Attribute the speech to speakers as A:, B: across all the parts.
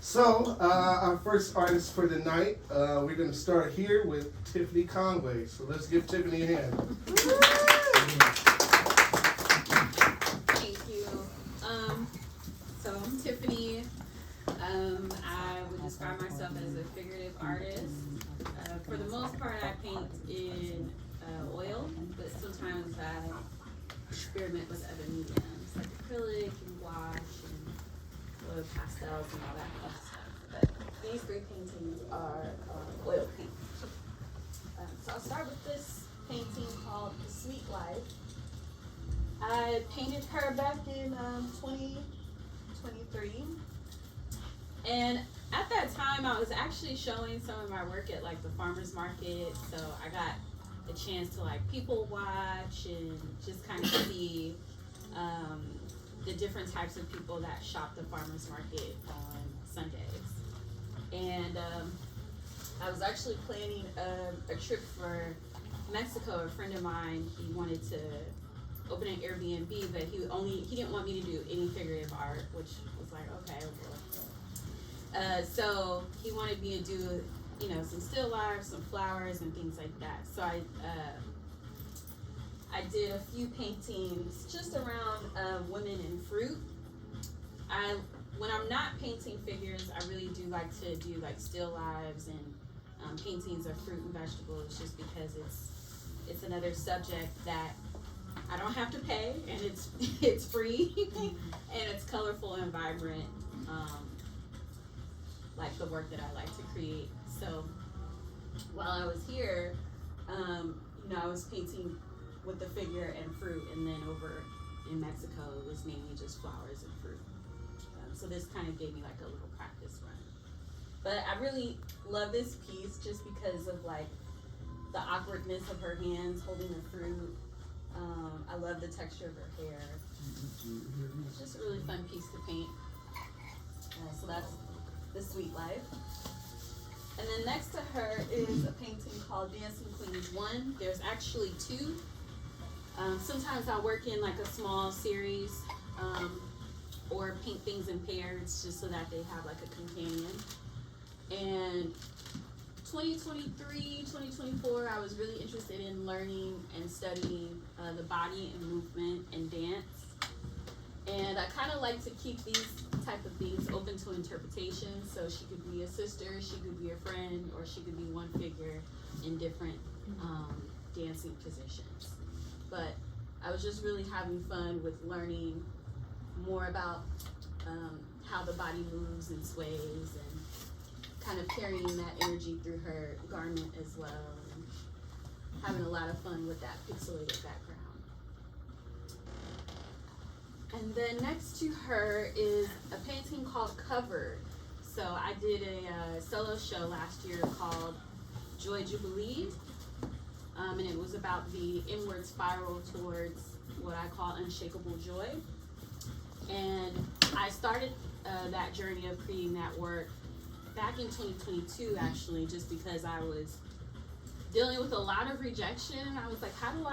A: So, our first artist for the night, we're going to start here with Tiffany Conway. So let's give Tiffany a hand.
B: Thank you. So I'm Tiffany. I would describe myself as a figurative artist. For the most part, I paint in oil, but sometimes I experiment with other mediums like acrylic and gouache and oil pastels and all that fun stuff. But these three paintings are oil paint. So I'll start with this painting called The Sweet Life. I painted her back in 2023, and at that time I was actually showing some of my work at like the farmers market, so I got a chance to like people watch and just kind of see the different types of people that shop the farmers market on Sundays. And I was actually planning a trip for Mexico. A friend of mine, he wanted to open an Airbnb, but he didn't want me to do any figurative art, which was like, okay, well. So he wanted me to do, some still lifes, some flowers and things like that. So I did a few paintings just around women and fruit. When I'm not painting figures, I really do like to do like still lives and paintings of fruit and vegetables, just because it's another subject that I don't have to pay, and it's free and it's colorful and vibrant, like the work that I like to create. So while I was here, I was painting with the figure and fruit, and then over in Mexico it was mainly just flowers and fruit. So this kind of gave me like a little practice run. But I really love this piece just because of like the awkwardness of her hands holding the fruit. I love the texture of her hair. It's just a really fun piece to paint. So that's The Sweet Life. And then next to her is a painting called Dancing Queens 1. There's actually two. Sometimes I'll work in like a small series or paint things in pairs just so that they have like a companion. And 2023, 2024, I was really interested in learning and studying the body and movement and dance. And I kind of like to keep these type of things open to interpretation. So she could be a sister, she could be a friend, or she could be one figure in different dancing positions. But I was just really having fun with learning more about how the body moves and sways, and kind of carrying that energy through her garment as well, and having a lot of fun with that pixelated background. And then next to her is a painting called Covered. So I did a solo show last year called Joy Jubilee, and it was about the inward spiral towards what I call unshakable joy. And I started that journey of creating that work back in 2022, actually, just because I was dealing with a lot of rejection. I was like, how do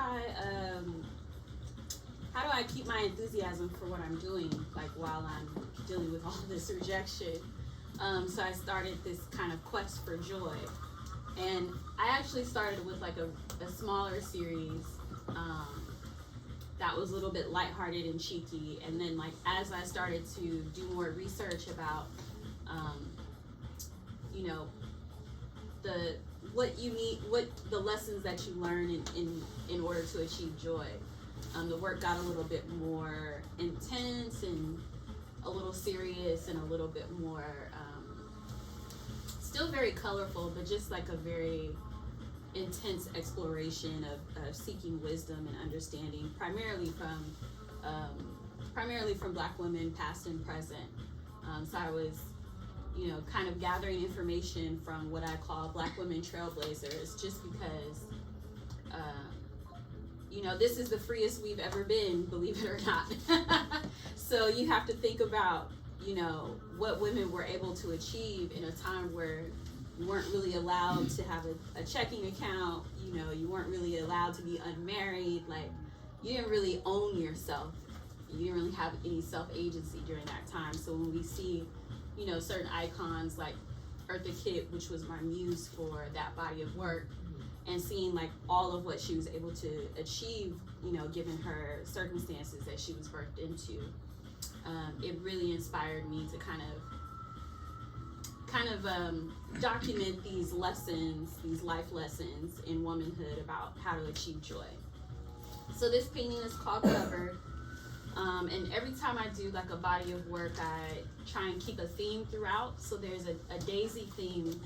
B: I keep my enthusiasm for what I'm doing, like while I'm dealing with all this rejection? So I started this kind of quest for joy. And I actually started with like a smaller series that was a little bit lighthearted and cheeky. And then like as I started to do more research about the lessons that you learn in order to achieve joy, the work got a little bit more intense and a little serious and a little bit more still very colorful, but just like a very intense exploration of seeking wisdom and understanding, primarily from Black women, past and present. So I was, kind of gathering information from what I call Black women trailblazers, just because, this is the freest we've ever been, believe it or not. So you have to think about, what women were able to achieve in a time where you weren't really allowed to have a checking account, you weren't really allowed to be unmarried, like you didn't really own yourself. You didn't really have any self-agency during that time. So when we see, you know, certain icons like Eartha Kitt, which was my muse for that body of work, and seeing like all of what she was able to achieve, you know, given her circumstances that she was birthed into, it really inspired me to kind of document these lessons, these life lessons in womanhood about how to achieve joy. So this painting is called Covered. And every time I do like a body of work, I try and keep a theme throughout. So there's a daisy theme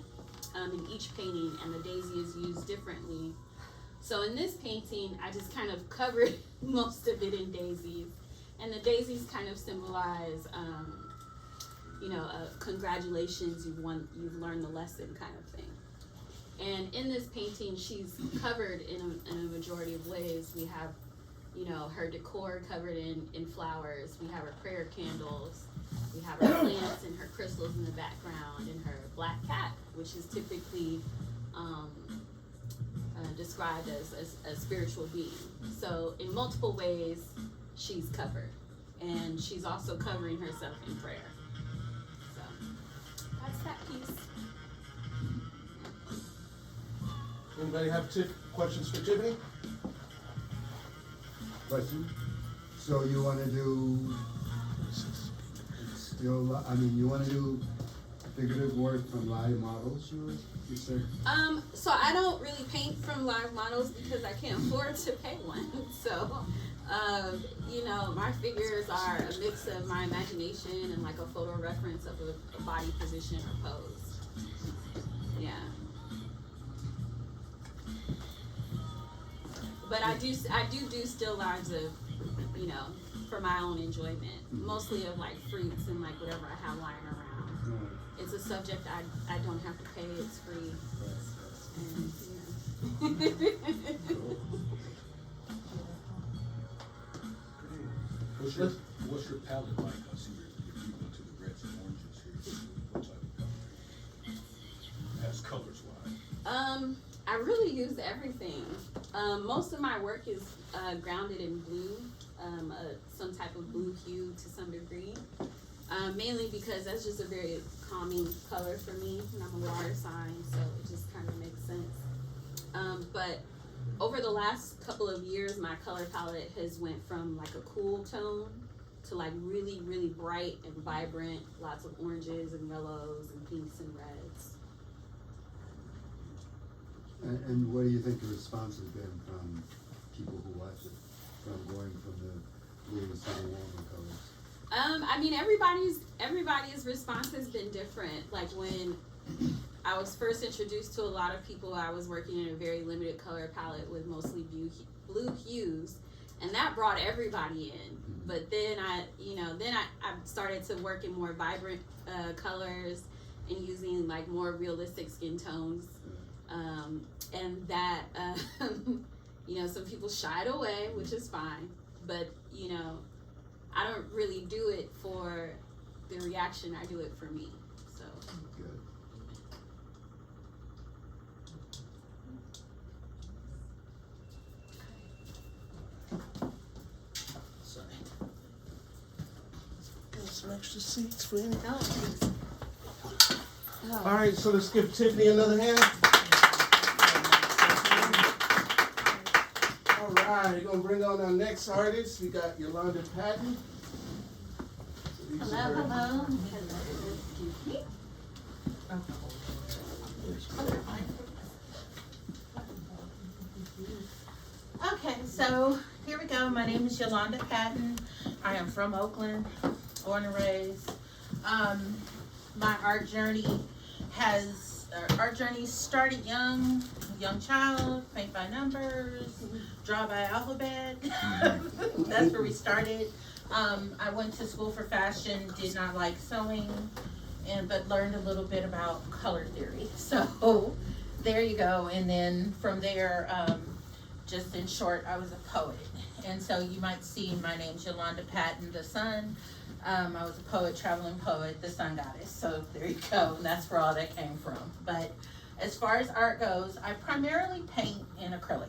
B: in each painting, and the daisy is used differently. So in this painting, I just kind of covered most of it in daisies. And the daisies kind of symbolize, you know, congratulations, you've learned the lesson kind of thing. And in this painting, she's covered in a majority of ways. We have, you know, her decor covered in flowers. We have her prayer candles. We have her plants and her crystals in the background, and her black cat, which is typically described as a spiritual being. So in multiple ways, she's covered. And she's also covering herself in prayer. So that's that piece.
A: Anybody have questions for Tiffany?
C: Question. So you want to do still? I mean, you want to do figurative work from live models? You said.
B: So I don't really paint from live models because I can't afford to pay one. So, you know, my figures are a mix of my imagination and like a photo reference of a body position or pose. Yeah. But I do still lives of, you know, for my own enjoyment, mostly of like fruits and like whatever I have lying around. It's a subject I don't have to pay, it's free. And, you know.
D: What's your palette like? I see you're deep into the reds and oranges here. What type of color? As colors wise.
B: I really use everything. Most of my work is grounded in blue, some type of blue hue to some degree. Mainly because that's just a very calming color for me, and I'm a water sign, so it just kind of makes sense. But over the last couple of years, my color palette has went from like a cool tone to like really, really bright and vibrant, lots of oranges and yellows and pinks and reds.
C: And what do you think the response has been from people who watch it, from going from the blues to the warmer colors?
B: I mean, everybody's response has been different. Like when I was first introduced to a lot of people, I was working in a very limited color palette with mostly blue hues, and that brought everybody in. But then I started to work in more vibrant colors and using like more realistic skin tones. And that, you know, some people shied away, which is fine, but, you know, I don't really do it for the reaction, I do it for me, so.
C: Good.
A: Sorry. Got some extra seats for you.
B: Oh, thanks. Oh.
A: All right, so let's give Tiffany another hand. All right, we're gonna bring on our next artist. We got Yolanda Patton.
B: Hello. Excuse me.
E: Okay, so here we go. My name is Yolanda Patton. I am from Oakland, born and raised. My art journey started young child, paint by numbers, draw by alphabet. That's where we started. I went to school for fashion, did not like sewing, but learned a little bit about color theory. So there you go. And then from there, just in short, I was a poet. And so you might see my name's Yolanda Patton, the sun. I was a poet, traveling poet, the sun goddess. So there you go. And that's where all that came from. But as far as art goes, I primarily paint in acrylic.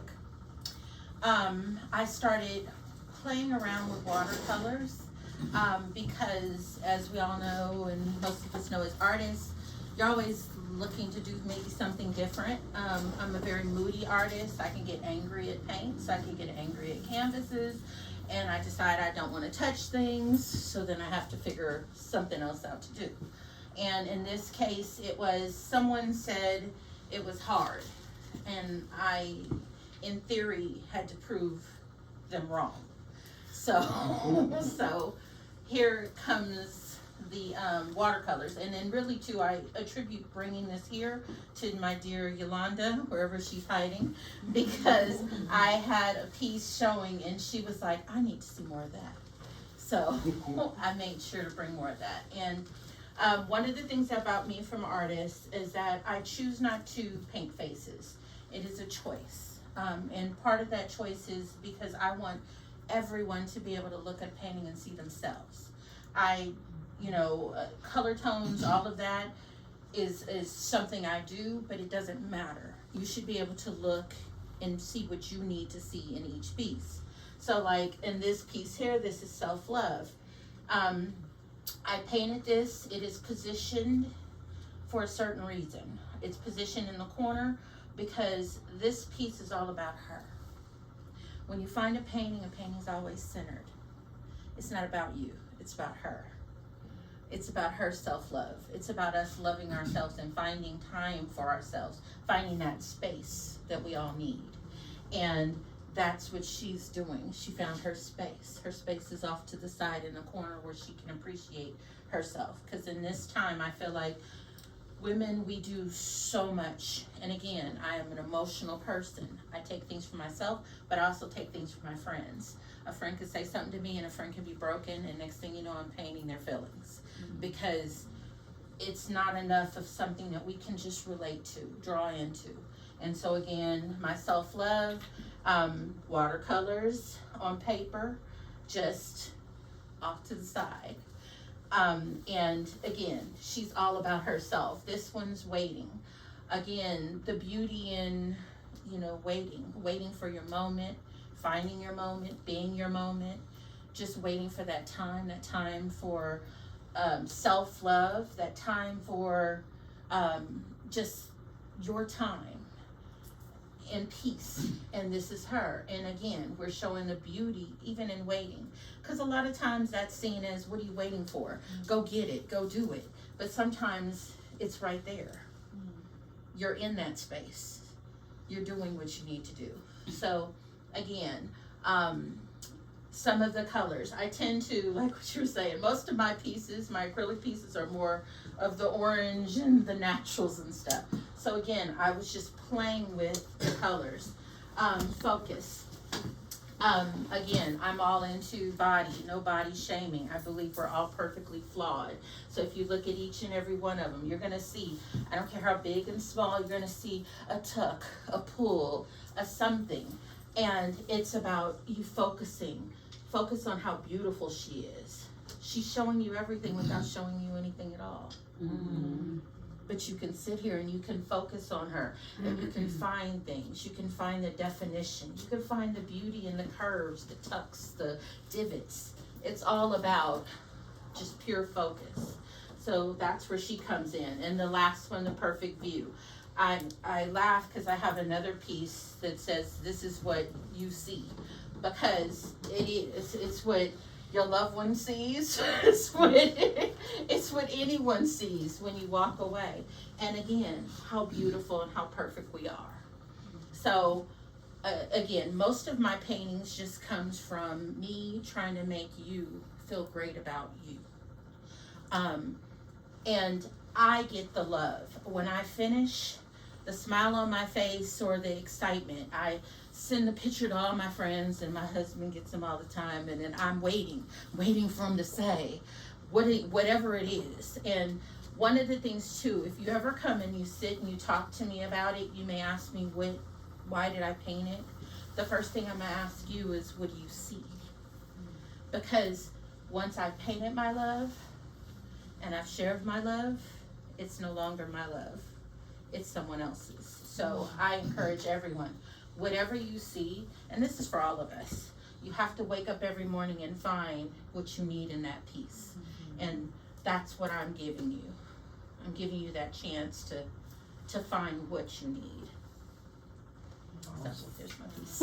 E: I started playing around with watercolors because as we all know, and most of us know as artists, you're always looking to do maybe something different. I'm a very moody artist. I can get angry at paints, I can get angry at canvases, and I decide I don't want to touch things, so then I have to figure something else out to do. And in this case, it was, someone said it was hard, and I, in theory, had to prove them wrong. So here comes the watercolors, and then really too, I attribute bringing this here to my dear Yolanda, wherever she's hiding, because I had a piece showing and she was like, I need to see more of that. So I made sure to bring more of that. And one of the things about me from artists is that I choose not to paint faces. It is a choice. And part of that choice is because I want everyone to be able to look at a painting and see themselves. Color tones, all of that is something I do, but it doesn't matter. You should be able to look and see what you need to see in each piece. So like in this piece here, this is self-love. I painted this, it is positioned for a certain reason. It's positioned in the corner because this piece is all about her. When you find a painting is always centered. It's not about you, it's about her. It's about her self-love. It's about us loving ourselves and finding time for ourselves, finding that space that we all need. And that's what she's doing. She found her space. Her space is off to the side in the corner where she can appreciate herself. Because in this time, I feel like women, we do so much. And again, I am an emotional person. I take things for myself, but I also take things for my friends. A friend could say something to me and a friend can be broken, and next thing you know, I'm painting their feelings. Because it's not enough of something that we can just relate to, draw into. And so again, my self-love, watercolors on paper, just off to the side. And again, she's all about herself. This one's waiting. Again, the beauty in, waiting for your moment, finding your moment, being your moment, just waiting for that time for self-love, that time for just your time in peace. And this is her. And again, we're showing the beauty even in waiting, because a lot of times that's seen as, what are you waiting for? Go get it, go do it. But sometimes it's right there. You're in that space, you're doing what you need to do. So again, some of the colors, I tend to, like what you were saying, most of my pieces, my acrylic pieces, are more of the orange and the naturals and stuff. So again, I was just playing with the colors. Focus. Again, I'm all into body, no body shaming. I believe we're all perfectly flawed. So if you look at each and every one of them, you're gonna see, I don't care how big and small, you're gonna see a tuck, a pull, a something. And it's about you focusing. Focus on how beautiful she is. She's showing you everything without showing you anything at all. Mm-hmm. But you can sit here and you can focus on her, and you can find things. You can find the definition. You can find the beauty in the curves, the tucks, the divots. It's all about just pure focus. So that's where she comes in. And the last one, the perfect view. I laugh because I have another piece that says, this is what you see. Because it's what your loved one sees. It's what anyone sees when you walk away. And again, how beautiful and how perfect we are. So again, most of my paintings just comes from me trying to make you feel great about you. And I get the love. When I finish, the smile on my face or the excitement, I send the picture to all my friends, and my husband gets them all the time, and then I'm waiting for him to say whatever it is. And one of the things too, if you ever come and you sit and you talk to me about it, you may ask me why did I paint it? The first thing I'm gonna ask you is, what do you see? Because once I've painted my love and I've shared my love, it's no longer my love, it's someone else's. So I encourage everyone, whatever you see, and this is for all of us, you have to wake up every morning and find what you need in that piece. And that's what I'm giving you. I'm giving you that chance to find what you need. So there's my piece.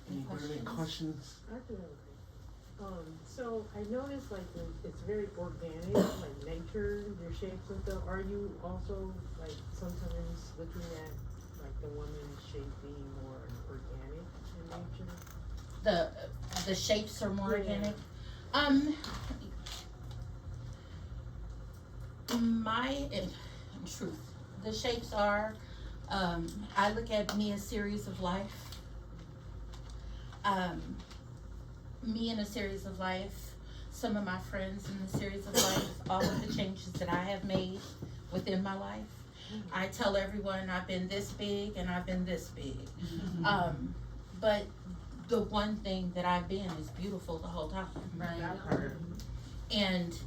A: Any questions?
F: I do have a question. So I noticed like it's very organic, like nature, your shapes and stuff. Are you also like sometimes looking at like the woman's shape being more organic in nature?
E: The shapes are more
F: Yeah.
E: organic. In truth, the shapes are, I look at me a series of life. Me in a series of life, some of my friends in the series of life, all of the changes that I have made within my life. I tell everyone I've been this big and I've been this big. But the one thing that I've been is beautiful the whole time.
B: Right.
F: That part.
E: And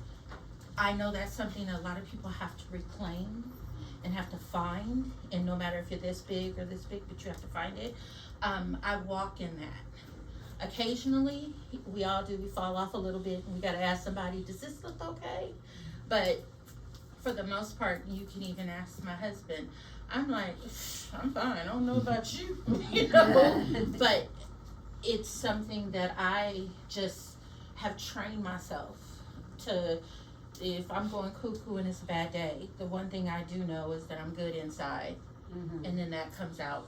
E: I know that's something a lot of people have to reclaim and have to find. And no matter if you're this big or this big, but you have to find it. I walk in that. Occasionally, we all do, we fall off a little bit and we gotta ask somebody, does this look okay? But for the most part, you can even ask my husband. I'm like, I'm fine, I don't know about you, you know? But it's something that I just have trained myself to, if I'm going cuckoo and it's a bad day, the one thing I do know is that I'm good inside. And then that comes out,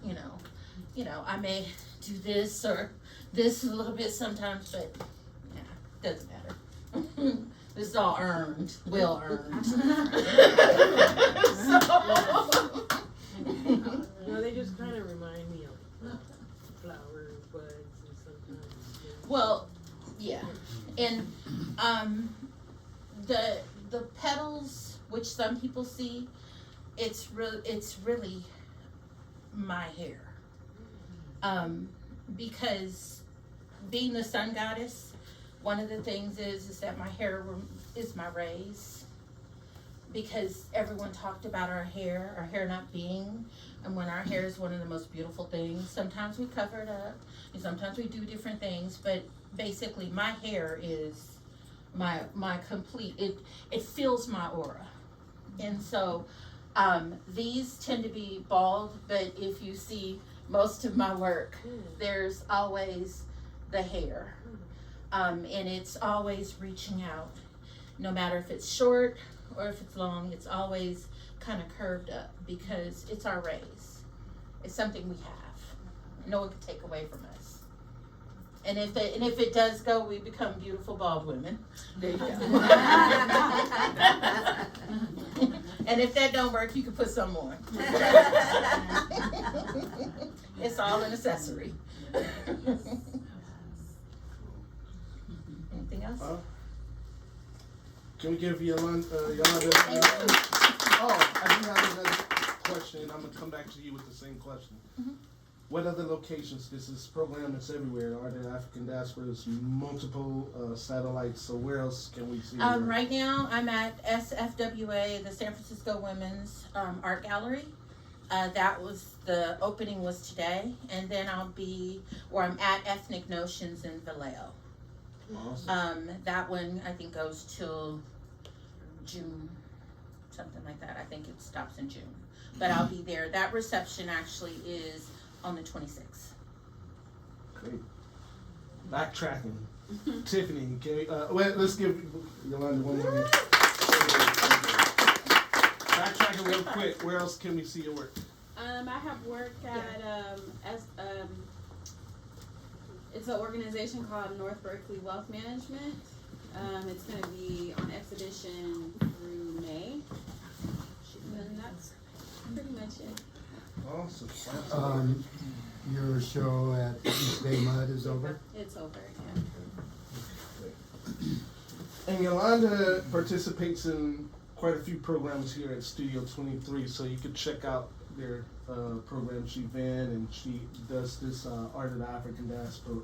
E: you know, I may do this or this a little bit sometimes, but yeah, doesn't matter. This is all earned, well earned.
F: No, they just kind of remind me of flower buds and sometimes. Yeah.
E: Well, yeah, and the petals, which some people see, it's really my hair. Because being the sun goddess, one of the things is that my hair is my rays. Because everyone talked about our hair not being, and when our hair is one of the most beautiful things. Sometimes we cover it up, and sometimes we do different things, but basically my hair is my complete, it fills my aura. And so these tend to be bald, but if you see most of my work, there's always the hair. And it's always reaching out. No matter if it's short or if it's long, it's always kind of curved up because it's our rays. It's something we have. No one can take away from us. And if it does go, we become beautiful bald women. There you go. And if that don't work, you can put some more. It's all an accessory. Anything else?
A: Can we give Yolanda? Oh, I do have another question, and I'm gonna come back to you with the same question. What other locations? This program is everywhere. Are there African diasporas, multiple satellites? So where else can we see?
E: Right now, I'm at SFWA, the San Francisco Women's Art Gallery. That was the opening was today, and then I'm at Ethnic Notions in Vallejo.
A: Awesome.
E: That one I think goes till June, something like that. I think it stops in June, but I'll be there. That reception actually is on the 26th.
A: Great. Backtracking. Tiffany, can we, let's give Yolanda one more. Backtracking real quick. Where else can we see your work?
B: I have work at it's an organization called North Berkeley Wealth Management. It's going to be on exhibition through May. And that's pretty much it.
A: Awesome.
C: Your show at East Bay Mud is over?
B: It's over,
A: And Yolanda participates in quite a few programs here at Studio 23, so you can check out their program. She van and she does this Art of the African Diaspora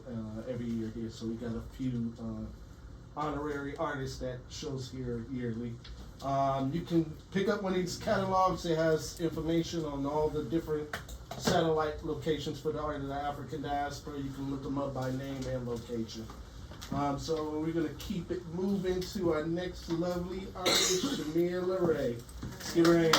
A: every year here. So we got a few honorary artist that shows here yearly. You can pick up one of these catalogs. It has information on all the different satellite locations for the Art of the African Diaspora. You can look them up by name and location. So we're gonna keep it moving to our next lovely artist, Shamir LeRae. Let's give her a hand.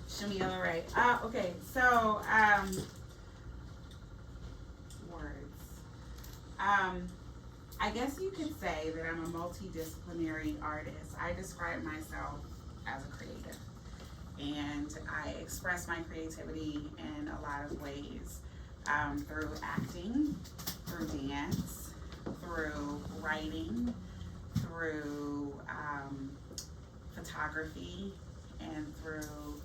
G: Shamila, right? Okay, so words. I guess you could say that I'm a multidisciplinary artist. I describe myself as a creative, and I express my creativity in a lot of ways, through acting, through dance, through writing, through photography, and through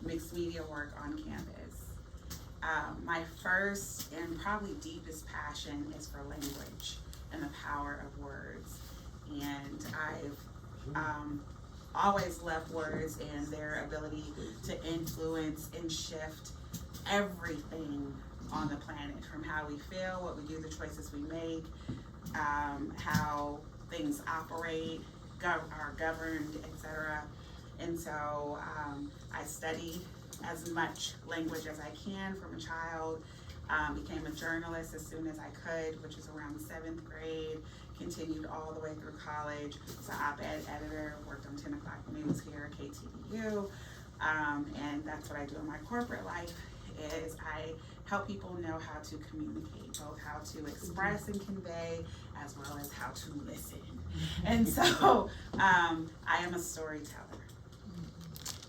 G: mixed media work on campus. My first and probably deepest passion is for language and the power of words. And I've always loved words and their ability to influence and shift everything on the planet, from how we feel, what we do, the choices we make, how things operate, are governed, etc. And so I studied as much language as I can from a child, became a journalist as soon as I could, which is around 7th grade, continued all the way through college, was an op-ed editor, worked on 10 o'clock news here at KTDU, and that's what I do in my corporate life, is I help people know how to communicate, both how to express and convey, as well as how to listen. And so I am a storyteller.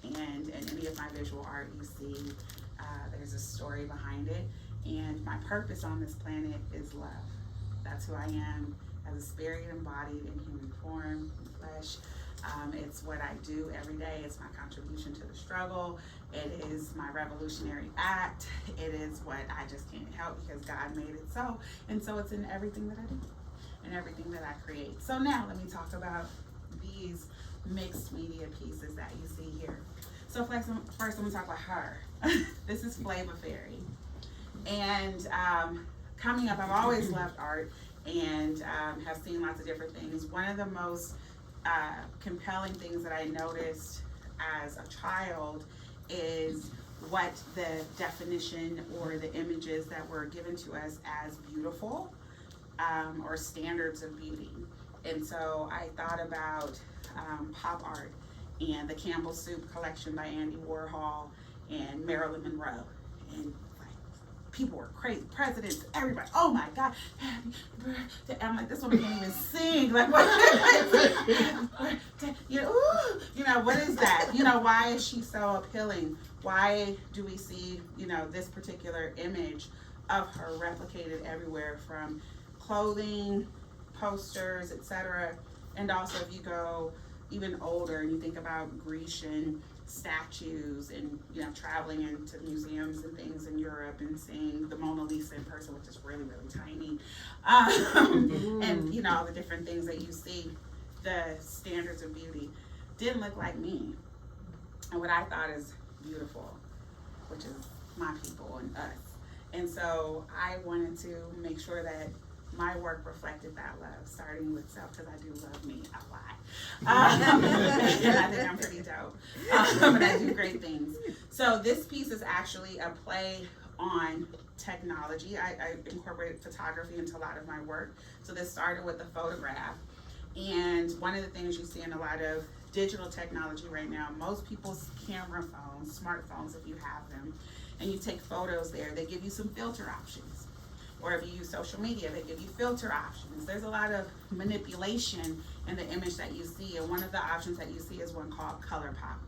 G: And in any of my visual art you see, there's a story behind it. And my purpose on this planet is love. That's who I am as a spirit embodied in human form, in flesh. It's what I do every day. It's my contribution to the struggle. It is my revolutionary act. It is what I just can't help because God made it so. And so it's in everything that I do and everything that I create. So now let me talk about these mixed media pieces that you see here. So first I'm gonna talk about her. This is Flavor Fairy. And coming up, I've always loved art and have seen lots of different things. One of the most compelling things that I noticed as a child is what the definition or the images that were given to us as beautiful or standards of beauty. And so I thought about pop art and the Campbell Soup collection by Andy Warhol and Marilyn Monroe. And people were crazy, presidents, everybody, oh my God, happy birthday. I'm like, this woman can't even sing. Like, what? You know, what is that? You know, why is she so appealing? Why do we see, you know, this particular image of her replicated everywhere, from clothing, posters, etc. And also if you go even older and you think about Grecian statues and, you know, traveling into museums and things in Europe and seeing the Mona Lisa in person, which is really, really tiny. And, you know, all the different things that you see, the standards of beauty didn't look like me. And what I thought is beautiful, which is my people and us. And so I wanted to make sure that my work reflected that love, starting with self, because I do love me a lot. And I think I'm pretty dope. But I do great things. So this piece is actually a play on technology. I incorporated photography into a lot of my work. So this started with a photograph. And one of the things you see in a lot of digital technology right now, most people's camera phones, smartphones if you have them, and you take photos there, they give you some filter options. Or if you use social media, they give you filter options. There's a lot of manipulation in the image that you see, and one of the options that you see is one called Color Pop.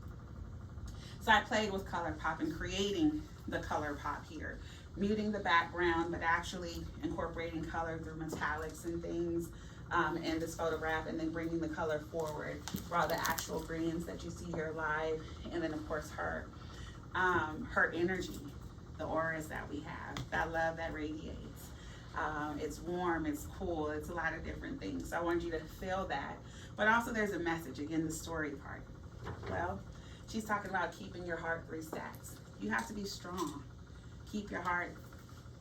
G: So I played with Color Pop and creating the Color Pop here, muting the background, but actually incorporating color through metallics and things in this photograph, and then bringing the color forward for all the actual greens that you see here live, and then of course her energy, the auras that we have, that love that radiates. It's warm, it's cool, it's a lot of different things. So I wanted you to feel that. But also there's a message, again, the story part. Well, she's talking about keeping your heart 3 stacks. You have to be strong. Keep your heart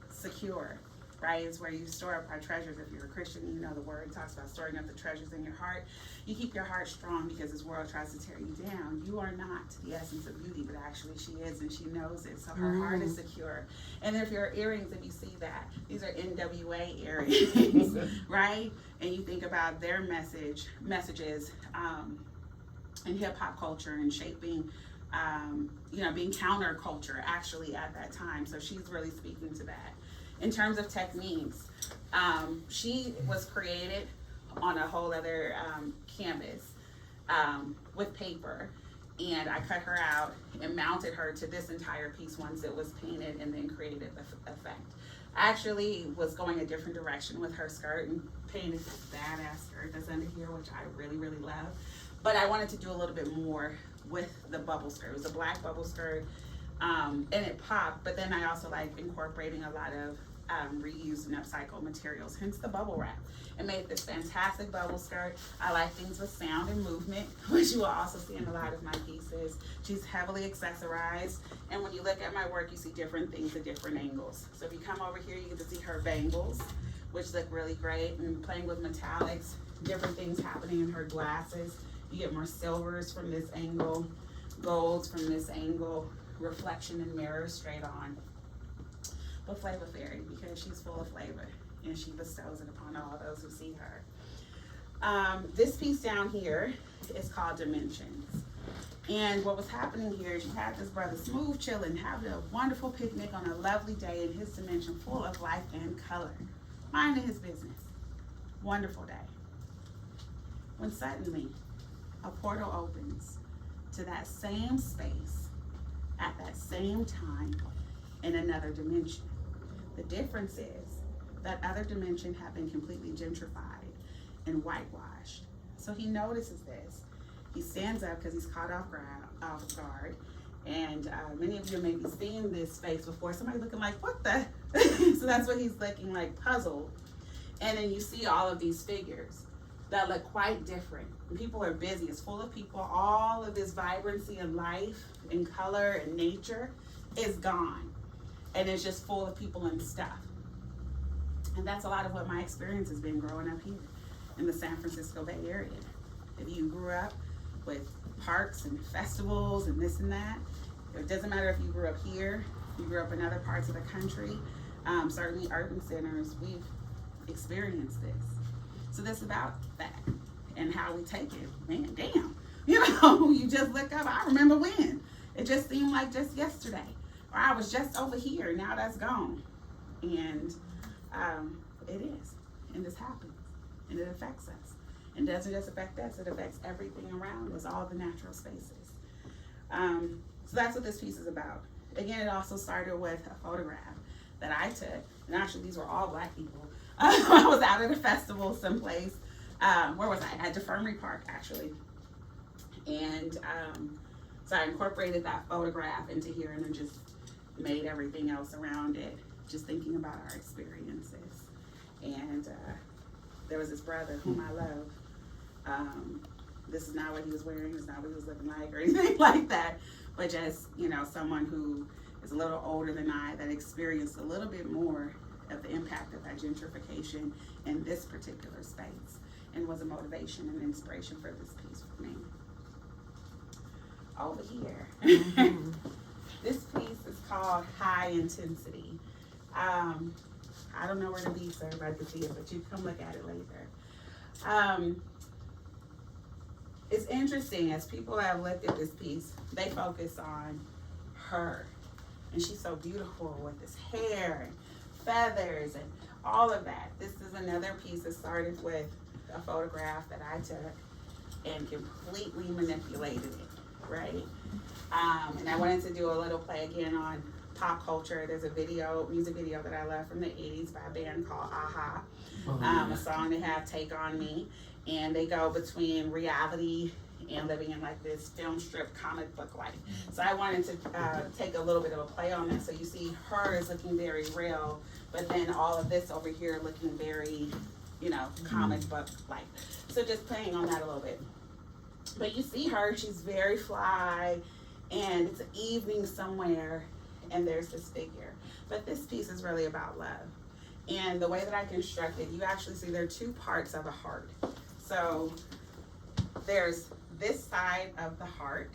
G: secure, right? It's where you store up our treasures. If you're a Christian, you know the word talks about storing up the treasures in your heart. You keep your heart strong because this world tries to tear you down. You are not the essence of beauty, but actually she is, and she knows it. So her heart is secure. And if your earrings, if you see that, these are NWA earrings, right? And you think about their messages in hip hop culture and shaping, being counterculture actually at that time. So she's really speaking to that. In terms of techniques, she was created on a whole other canvas with paper, and I cut her out and mounted her to this entire piece once it was painted, and then created the effect. I actually was going a different direction with her skirt and painted this badass skirt that's under here, which I really, really love. But I wanted to do a little bit more with the bubble skirt. It was a black bubble skirt, and it popped, but then I also like incorporating a lot of reused and upcycled materials, hence the bubble wrap. It made this fantastic bubble skirt. I like things with sound and movement, which you will also see in a lot of my pieces. She's heavily accessorized, and when you look at my work, you see different things at different angles. So if you come over here, you get to see her bangles, which look really great, and playing with metallics, different things happening in her glasses. You get more silvers from this angle, golds from this angle, reflection and mirror straight on. But Flavor Fairy, because she's full of flavor and she bestows it upon all those who see her. This piece down here is called Dimensions. And what was happening here is you had this brother Smooth chilling, having a wonderful picnic on a lovely day in his dimension full of life and color, minding his business. Wonderful day. When suddenly a portal opens to that same space at that same time in another dimension. The difference is that other dimension had been completely gentrified and whitewashed. So he notices this. He stands up because he's caught off guard. And many of you may be seeing this space before. Somebody looking like, what the? So that's what he's looking like, puzzled. And then you see all of these figures that look quite different. And people are busy. It's full of people. All of this vibrancy and life and color and nature is gone. And it's just full of people and stuff. And that's a lot of what my experience has been growing up here in the San Francisco Bay Area. If you grew up with parks and festivals and this and that, it doesn't matter if you grew up here, you grew up in other parts of the country, certainly urban centers, we've experienced this. So this is about that and how we take it. Man, damn. You just look up, I remember when. It just seemed like just yesterday. Or I was just over here, now that's gone. And it is. And this happens. And it affects us. And doesn't just affect us, it affects everything around us, all the natural spaces. So that's what this piece is about. Again, it also started with a photograph that I took. And actually, these were all Black people. I was out at a festival someplace. Where was I? At DeFermery Park, actually. And so I incorporated that photograph into here and then just made everything else around it, just thinking about our experiences. And there was this brother whom I love. This is not what he was wearing, this is not what he was looking like or anything like that, but just, someone who is a little older than I that experienced a little bit more of the impact of that gentrification in this particular space and was a motivation and inspiration for this piece for me. Over here, this piece is called High Intensity. I don't know where the beats are, everybody can see it, but you can come look at it later. It's interesting, as people have looked at this piece, they focus on her. And she's so beautiful with this hair and feathers and all of that. This is another piece that started with a photograph that I took and completely manipulated it, right? And I wanted to do a little play again on pop culture. There's a music video that I love from the 80s by a band called A-ha. A song they have, Take On Me. And they go between reality and living in like this film strip comic book life. So I wanted to take a little bit of a play on that. So you see her is looking very real, but then all of this over here looking very comic book like. So just playing on that a little bit. But you see her, she's very fly, and it's an evening somewhere, and there's this figure. But this piece is really about love. And the way that I constructed, you actually see there are two parts of a heart. So there's this side of the heart,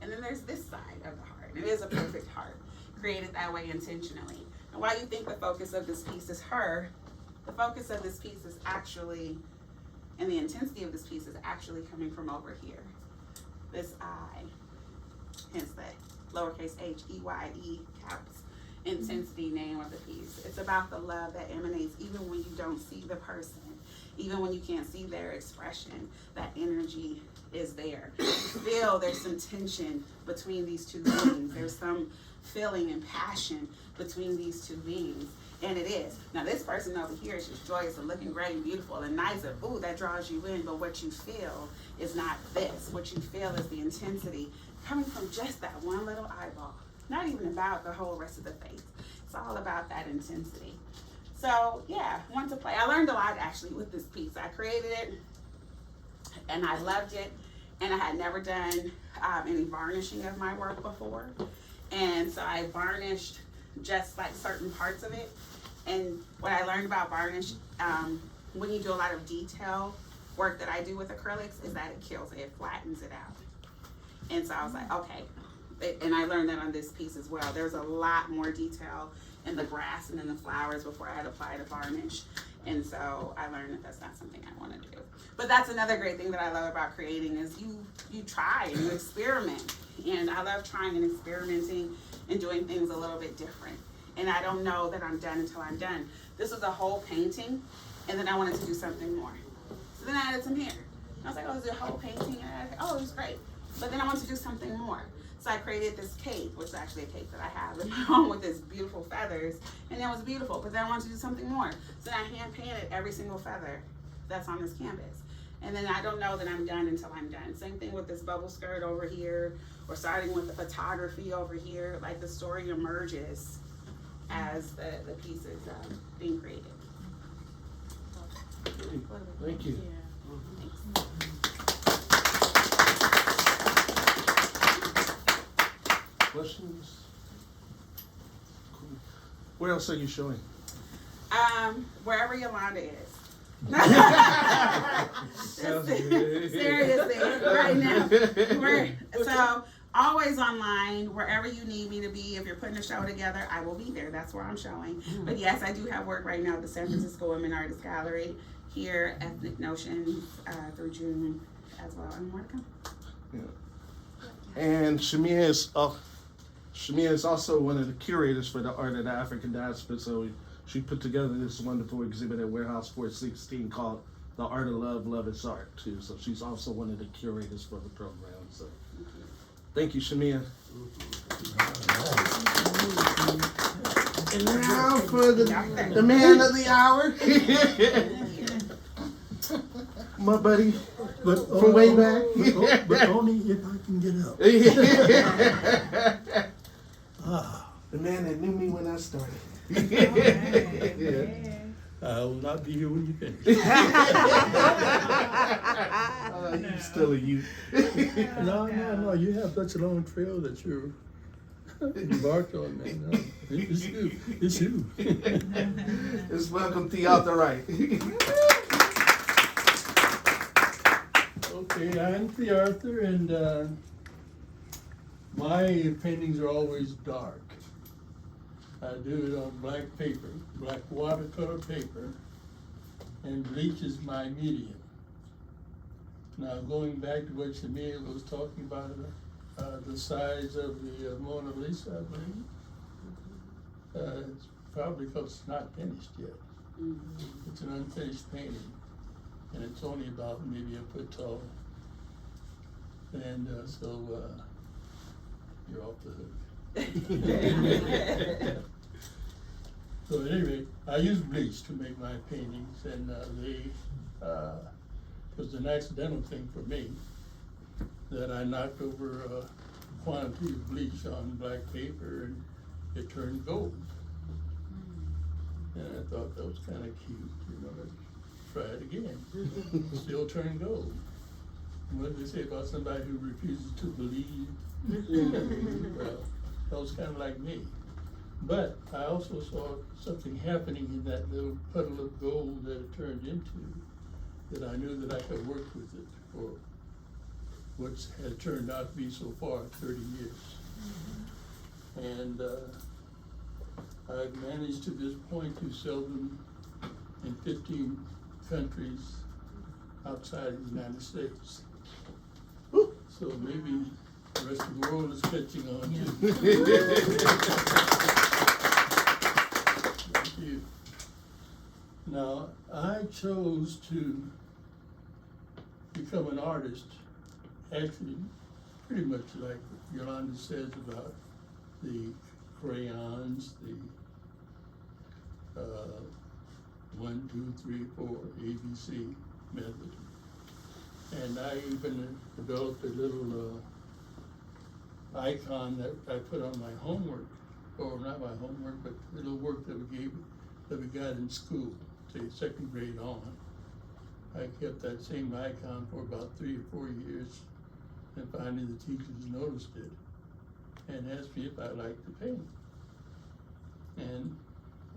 G: and then there's this side of the heart. It is a perfect heart, created that way intentionally. And while you think the focus of this piece is her, the focus of this piece is actually, and the intensity of this piece is actually coming from over here. This I, hence that lowercase h, E-Y-E, caps, intensity name of the piece. It's about the love that emanates even when you don't see the person, even when you can't see their expression, that energy is there. You feel there's some tension between these two beings. There's some feeling and passion between these two beings. And it is. Now this person over here is just joyous and looking great and beautiful and nice and ooh, that draws you in, but what you feel is not this. What you feel is the intensity coming from just that one little eyeball. Not even about the whole rest of the face. It's all about that intensity. So yeah, want to play. I learned a lot actually with this piece. I created it and I loved it, and I had never done any varnishing of my work before. And so I varnished just like certain parts of it. And what I learned about varnish, when you do a lot of detail work that I do with acrylics, is that it kills it, it flattens it out. And so I was like, okay. And I learned that on this piece as well. There's a lot more detail in the grass and in the flowers before I had applied a varnish. And so I learned that that's not something I want to do. But that's another great thing that I love about creating is you try and you experiment. And I love trying and experimenting and doing things a little bit different. And I don't know that I'm done until I'm done. This was a whole painting, and then I wanted to do something more. So then I added some hair. I was like, oh, this is a whole painting. And oh, it was great. But then I wanted to do something more. So I created this cape, which is actually a cape that I have in my home with this beautiful feathers, and it was beautiful. But then I wanted to do something more. So then I hand painted every single feather that's on this canvas. And then I don't know that I'm done until I'm done. Same thing with this bubble skirt over here, or starting with the photography over here. Like the story emerges as the piece is being created.
A: Thank you. Questions? Cool. Where else are you showing?
G: Wherever Yolanda is.
A: Sounds good.
G: Seriously, right now. So always online, wherever you need me to be. If you're putting a show together, I will be there. That's where I'm showing. But yes, I do have work right now at the San Francisco Women Artists Gallery here, Ethnic Notions, through June as well. And more to come.
A: Yeah. And Shamia is also one of the curators for the Art of the African Diaspora. So she put together this wonderful exhibit at Warehouse 416 called The Art of Love, Love is Art, too. So she's also one of the curators for the program. So thank you, Shamia. And now for the man of the hour. My buddy from way back.
H: But only if I can get up.
A: The man that knew me when I started.
H: I will not be here when you finish.
A: You still a youth.
H: No, you have such a long trail that you're embarked on, man. No, it's you. It's you.
A: It's welcome Theater Wright.
H: Okay, I'm Theater, and my paintings are always dark. I do it on black paper, black watercolor paper, and bleach is my medium. Now, going back to what Shamia was talking about, the size of the Mona Lisa, I believe, it's probably because it's not finished yet. It's an unfinished painting, and it's only about maybe a foot tall. And so you're off the hook. So at any rate, I use bleach to make my paintings, and it was an accidental thing for me that I knocked over a quantity of bleach on black paper, and it turned gold. And I thought that was kind of cute, you know. try it again. Still turn gold. What do they say about somebody who refuses to believe? Well, that was kind of like me. But I also saw something happening in that little puddle of gold that it turned into, that I knew that I could work with it for what had turned out to be so far 30 years. And I've managed to this point to sell them in 15 countries outside of the United States. So maybe the rest of the world is catching on too. Thank you. Now, I chose to become an artist, actually, pretty much like Yolanda says about the crayons, the 1, 2, 3, 4 ABC method. And I even developed a little icon that I put on my homework, or not my homework, but the little work that we got in school, say 2nd grade on. I kept that same icon for about 3 or 4 years, and finally the teachers noticed it and asked me if I liked to paint. And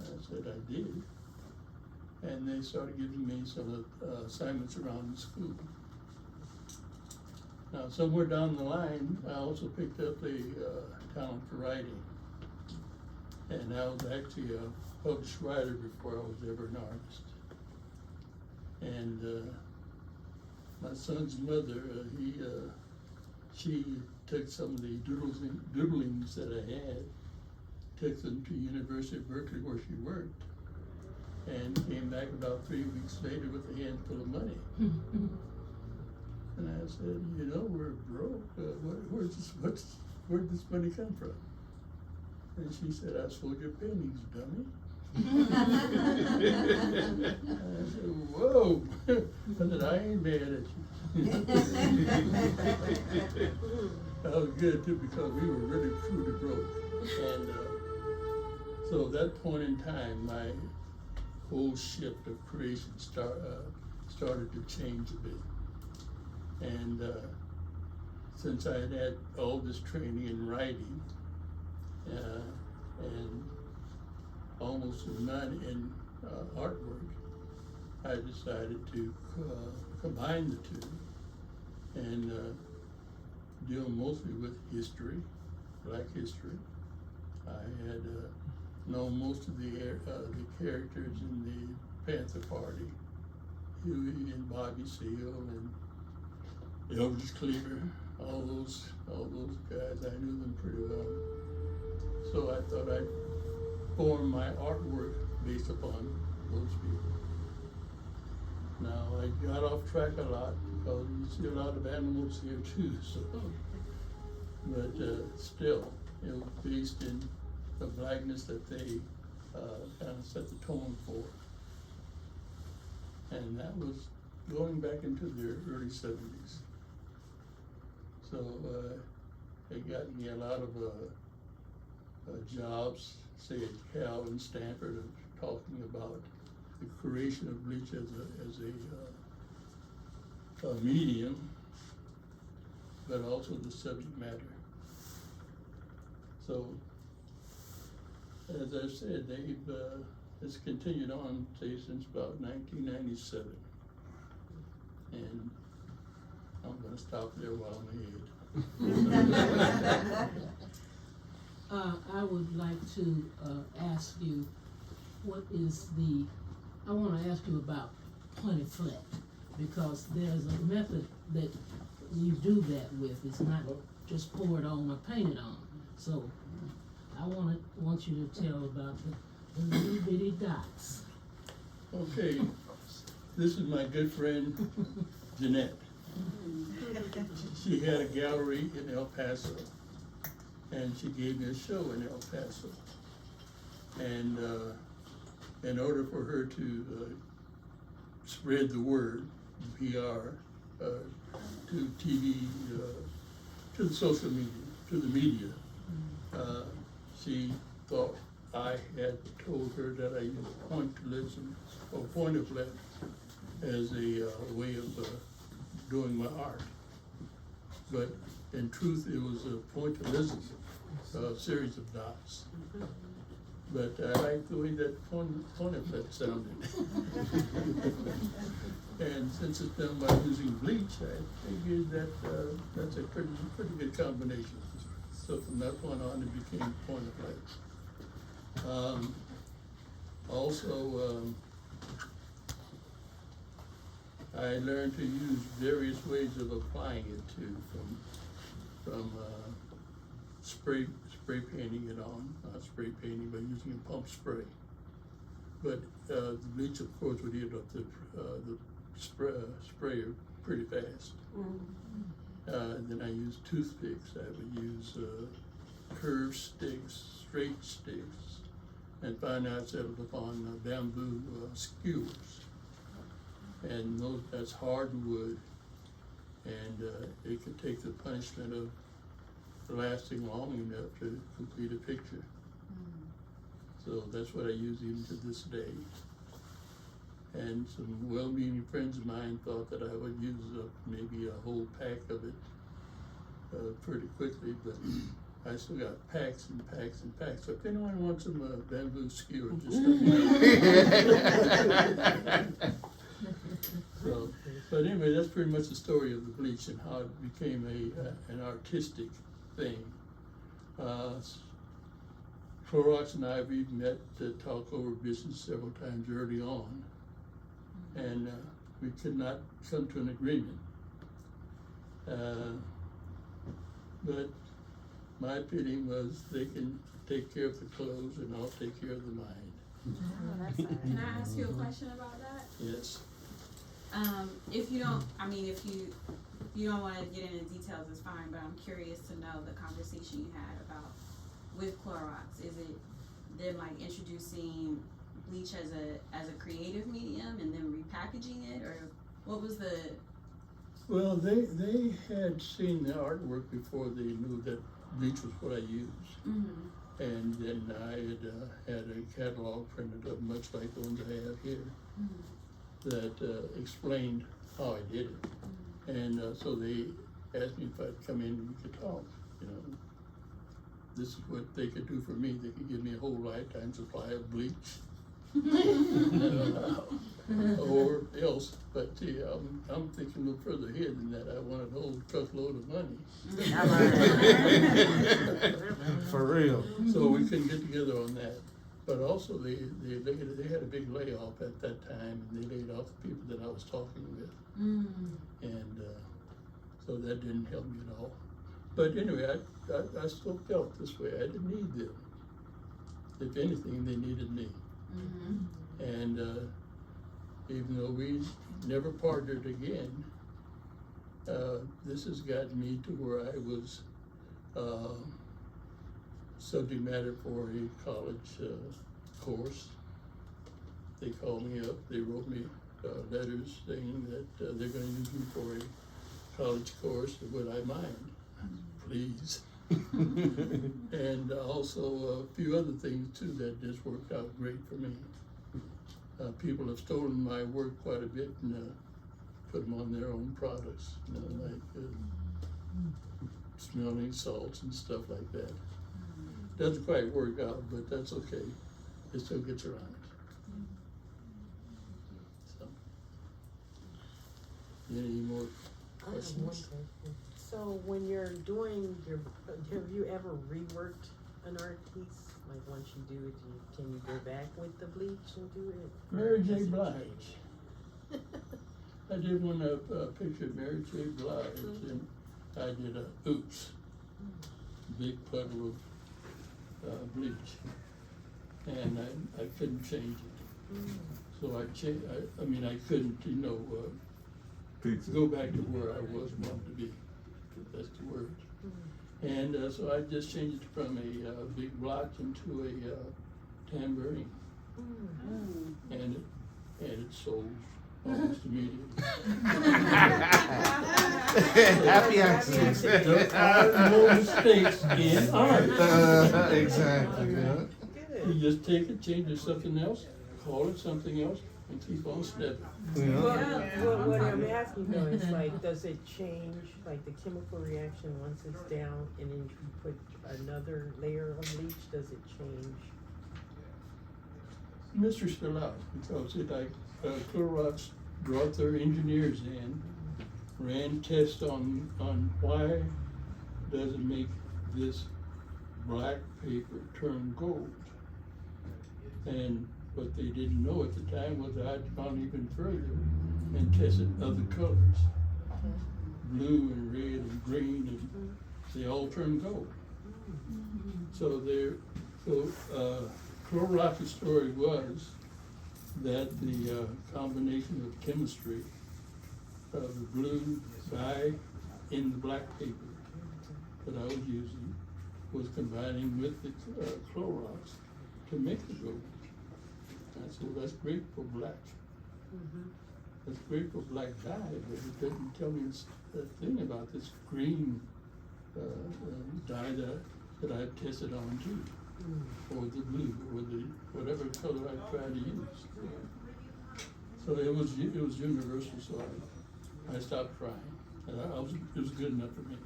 H: I said I did. And they started giving me some assignments around the school. Now, somewhere down the line, I also picked up a talent for writing. And I was actually a published writer before I was ever an artist. And my son's mother, she took some of the doodlings that I had, took them to University of Berkeley where she worked, and came back about 3 weeks later with a handful of money. And I said, you know, we're broke. Where'd this money come from? And she said, I sold your paintings, dummy. I said, whoa. I said, I ain't mad at you. That was good too, because we were really truly broke. And so at that point in time, my whole shift of creation started to change a bit. And since I had had all this training in writing and almost none in artwork, I decided to combine the two and deal mostly with history, Black history. I had known most of the characters in the Panther Party, Huey and Bobby Seale and Elvis Cleaver, all those guys, I knew them pretty well. So I thought I'd form my artwork based upon those people. Now, I got off track a lot because you see a lot of animals here too, so. But still, it was based in the blackness that they kind of set the tone for. And that was going back into the early 70s. So it got me a lot of jobs, say at Cal and Stanford, of talking about the creation of bleach as a medium, but also the subject matter. So, as I said, it's continued on, say, since about 1997. And I'm gonna stop there while I'm ahead.
I: I would like to ask you, I wanna ask you about point flat, because there's a method that you do that with. It's not just pour it on or paint it on. So I want you to tell about the little bitty dots.
H: Okay, this is my good friend Jeanette. She had a gallery in El Paso, and she gave me a show in El Paso. And in order for her to spread the word, PR, to TV, to the social media, to the media, she thought I had told her that I used pointillism or point of flat as a way of doing my art. But in truth, it was a Point Elizabeth, a series of dots. But I like the way that Pontifex sounded. And since it's done by using bleach, I figured that that's a pretty good combination. So from that point on, it became Pontifex. Also, I learned to use various ways of applying it too, from spray painting it on, not spray painting, but using a pump spray. But the bleach, of course, would eat up the sprayer pretty fast. Then I used toothpicks. I would use curved sticks, straight sticks, and finally I settled upon bamboo skewers. And that's hardwood, and it could take the punishment of lasting long enough to complete a picture. So that's what I use even to this day. And some well-meaning friends of mine thought that I would use up maybe a whole pack of it pretty quickly, but I still got packs and packs and packs. So if anyone wants some bamboo skewer, just let me know. So, but anyway, that's pretty much the story of the bleach and how it became an artistic thing. Clorox and I have even met to talk over business several times early on, and we could not come to an agreement. But my feeling was they can take care of the clothes and I'll take care of the mind.
B: Can I ask you a question about that?
H: Yes.
B: If you don't, I mean, if you don't want to get into details, it's fine. But I'm curious to know the conversation you had about with Clorox. Is it them like introducing bleach as a creative medium and then repackaging it, or what was the?
H: Well, they had seen the artwork before they knew that bleach was what I used.
B: Mm-hmm.
H: And then I had a catalog printed up, much like the ones I have here, that explained how I did it. And so they asked me if I'd come in and we could talk. You know, this is what they could do for me. They could give me a whole lifetime supply of bleach. Or else, but see, I'm thinking a little further ahead than that. I wanted a whole truckload of money.
A: For real.
H: So we couldn't get together on that. But also they had a big layoff at that time, and they laid off the people that I was talking with. And so that didn't help me at all. But anyway, I still felt this way. I didn't need them. If anything, they needed me. And even though we never partnered again, this has gotten me to where I was subject matter for a college course. They called me up, they wrote me letters saying that they're going to use me for a college course. Would I mind? Please. And also a few other things too that just worked out great for me. People have stolen my work quite a bit and put them on their own products, you know, like smelling salts and stuff like that. Doesn't quite work out, but that's okay. It still gets around. So, any more questions?
F: One question. So when you're doing have you ever reworked an art piece? Like once you do it, can you go back with the bleach and do it?
H: Mary J. Blige. I did one picture of Mary J. Blige, and I did a oops, big puddle of bleach, and I couldn't change it. So I couldn't, you know, go back to where I was wanted to be. That's the word. And so I just changed it from a big block into a tambourine. And it sold almost immediately.
A: Happy accidents.
H: There are no mistakes in art.
A: Exactly. Yeah.
H: You just take it, change it to something else, call it something else, and keep on stepping.
A: Yeah.
F: What I'm asking though is like, does it change, like the chemical reaction once it's down and then you put another layer of bleach, does it change?
H: Mystery still out, because it like, Clorox brought their engineers in, ran tests on why does it make this black paper turn gold. And what they didn't know at the time was I'd gone even further and tested other colors. Blue and red and green, and they all turn gold. So Clorox's story was that the combination of chemistry of the blue dye in the black paper that I was using was combining with the Clorox to make the gold. I said, well, that's great for black. That's great for black dye, but it doesn't tell me a thing about this green dye that I tested on too, or the blue, or the whatever color I tried to use. So it was universal. So I stopped trying, and it was good enough for me.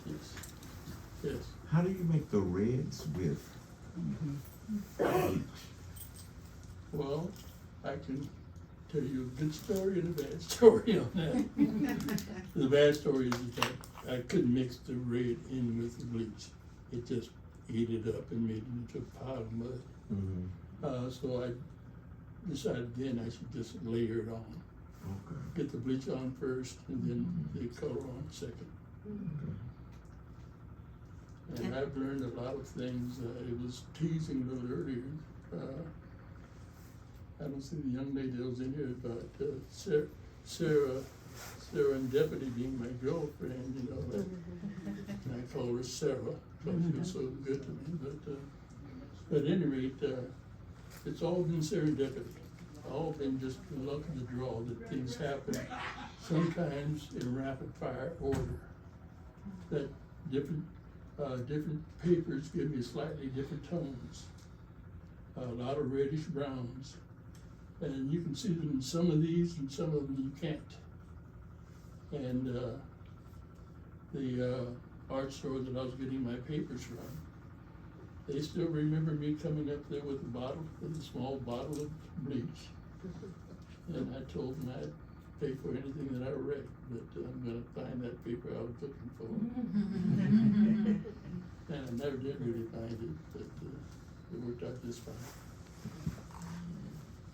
H: Yes. Yes.
J: How do you make the reds with bleach?
H: Well, I can tell you a good story and a bad story on that. The bad story is that I couldn't mix the red in with the bleach. It just ate it up and made it into a pile of mud. So I decided then I should just layer it on.
J: Okay.
H: Get the bleach on first and then the color on second. And I've learned a lot of things. It was teasing a little earlier. I don't see the young lady that was in here, but Serendipity being my girlfriend, you know, and I call her Sarah because she was so good to me. But at any rate, it's all been serendipity. All been just luck of the draw that things happen, sometimes in rapid fire order. That different papers give me slightly different tones. A lot of reddish browns. And you can see them in some of these and some of them you can't. And the art store that I was getting my papers from, they still remember me coming up there with a small bottle of bleach. And I told them I'd pay for anything that I read, but I'm gonna find that paper I was looking for. And I never did really find it, but it worked out just fine.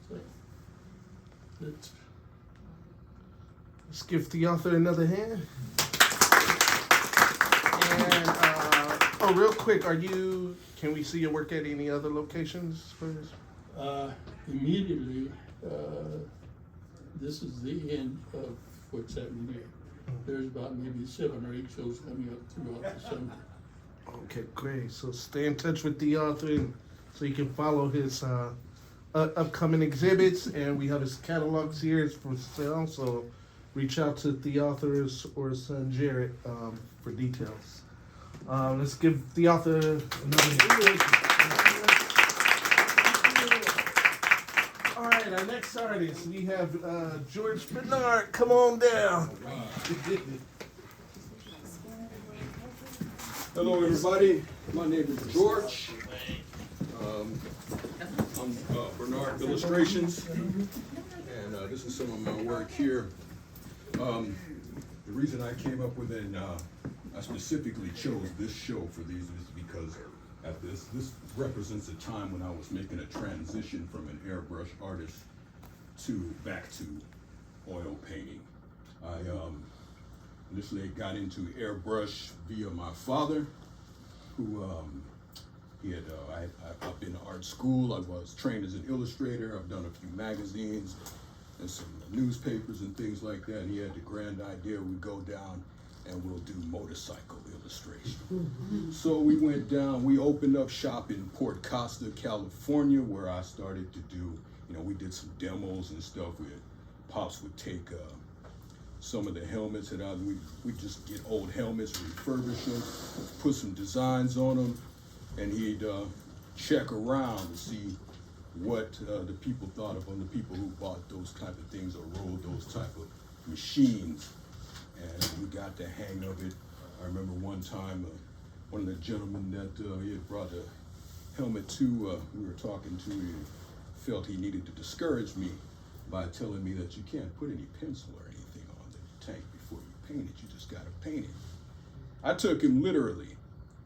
H: So,
A: Let's give the author another hand. And real quick, can we see your work at any other locations first?
H: Immediately, this is the end of what's happening here. There's about maybe 7 or 8 shows coming up throughout the summer.
A: Okay, great. So stay in touch with the author so you can follow his upcoming exhibits, and we have his catalogs here for sale. So reach out to the author or his son Jared for details. Let's give the author another. All right, our next artist, we have George Bernard. Come on down.
K: Hello, everybody. My name is George. I'm Bernard Illustrations, and this is some of my work here. The reason I came up with it, and I specifically chose this show for these, is because at this represents a time when I was making a transition from an airbrush artist back to oil painting. I initially got into airbrush via my father, who I've been to art school. I was trained as an illustrator. I've done a few magazines and some newspapers and things like that. And he had the grand idea we go down and we'll do motorcycle illustration. So we went down. We opened up shop in Port Costa, California, where I started to do. We did some demos and stuff. Pops would take some of the helmets that we'd just get old helmets, refurbish them, put some designs on them, and he'd check around to see what the people thought of them, the people who bought those type of things or rode those type of machines. And we got the hang of it. I remember one time, one of the gentlemen that he had brought a helmet to, we were talking to, he felt he needed to discourage me by telling me that you can't put any pencil or anything on the tank before you paint it. You just gotta paint it. I took him literally,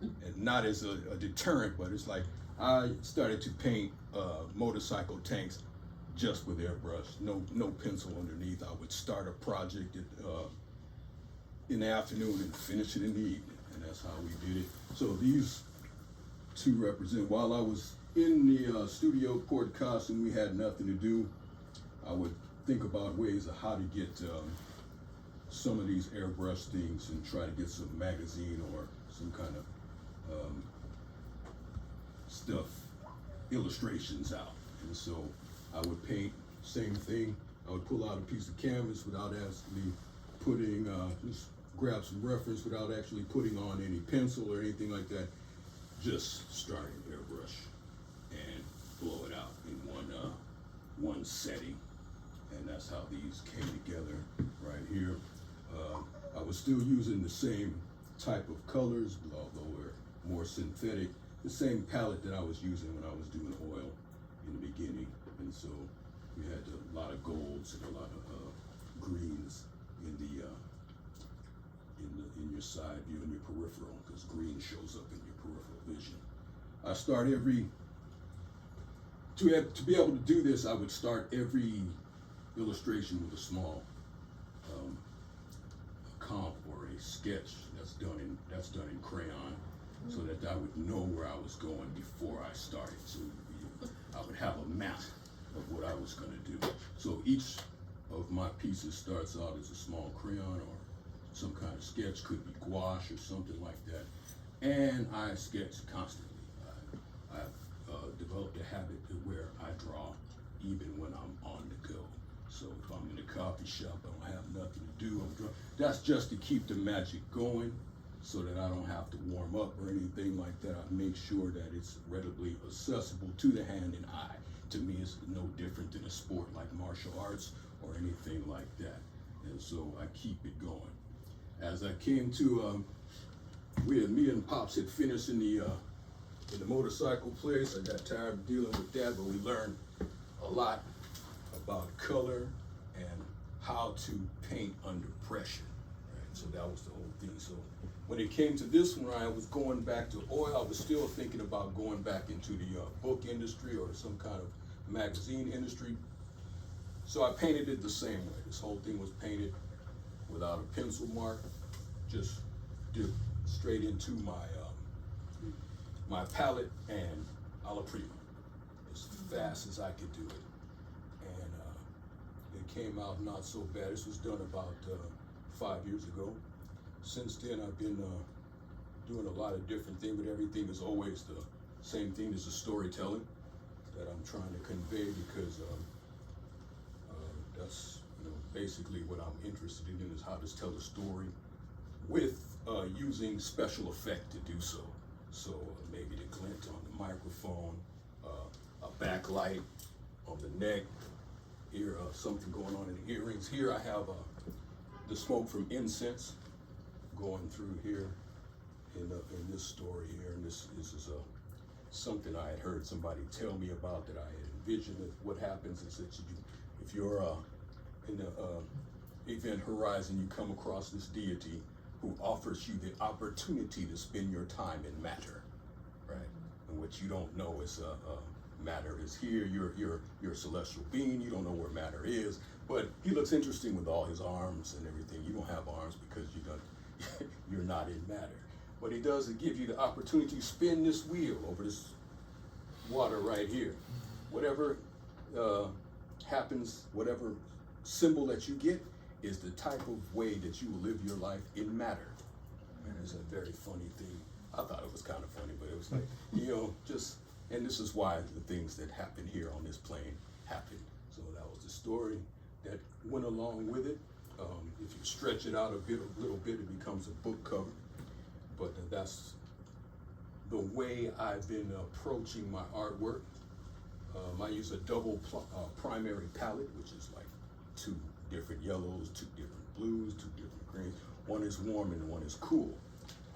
K: and not as a deterrent, but it's like I started to paint motorcycle tanks just with airbrush, no pencil underneath. I would start a project in the afternoon and finish it in the evening, and that's how we did it. So these two represent, while I was in the studio Port Costin, we had nothing to do. I would think about ways of how to get some of these airbrush things and try to get some magazine or some kind of stuff, illustrations out. And so I would paint, same thing. I would pull out a piece of canvas without actually putting, just grab some reference without actually putting on any pencil or anything like that. Just starting airbrush and blow it out in one setting. And that's how these came together right here. I was still using the same type of colors, although we're more synthetic. The same palette that I was using when I was doing oil in the beginning. And so we had a lot of golds and a lot of greens in your side view and your peripheral, because green shows up in your peripheral vision. I start to be able to do this, I would start every illustration with a small comp or a sketch that's done in crayon, so that I would know where I was going before I started. So I would have a map of what I was going to do. So each of my pieces starts out as a small crayon or some kind of sketch, could be gouache or something like that, and I sketch constantly. I've developed a habit where I draw even when I'm on the go. So if I'm in a coffee shop, I don't have nothing to do, I'm drawing. That's just to keep the magic going, so that I don't have to warm up or anything like that. I make sure that it's readily accessible to the hand and eye. To me, it's no different than a sport like martial arts or anything like that. And so I keep it going. As I came to, me and Pops had finished in the motorcycle place. I got tired of dealing with that, but we learned a lot about color and how to paint under pressure. Right? So that was the whole thing. So when it came to this one, I was going back to oil. I was still thinking about going back into the book industry or some kind of magazine industry. So I painted it the same way. This whole thing was painted without a pencil mark, just dipped straight into my palette and alla prima, as fast as I could do it. And it came out not so bad. This was done about 5 years ago. Since then, I've been doing a lot of different things, but everything is always the same thing. There's a storytelling that I'm trying to convey, because that's basically what I'm interested in, is how to tell a story with using special effect to do so. So maybe the glint on the microphone, a backlight on the neck, here something going on in the earrings. Here I have the smoke from incense going through here in this story here, and this is something I had heard somebody tell me about, that I had envisioned. That what happens is that if you're in the event horizon, you come across this deity who offers you the opportunity to spend your time in matter, right? And what you don't know is matter is here. You're a celestial being. You don't know where matter is, but he looks interesting with all his arms and everything. You don't have arms because you're not in matter. What he does is give you the opportunity to spin this wheel over this water right here. Whatever happens, whatever symbol that you get is the type of way that you will live your life in matter. And it's a very funny thing. I thought it was kind of funny, but it was like, and this is why the things that happen here on this plane happen. So that was the story that went along with it. If you stretch it out a little bit, it becomes a book cover. But that's the way I've been approaching my artwork. I use a double primary palette, which is like 2 different yellows, 2 different blues, 2 different greens. One is warm and one is cool.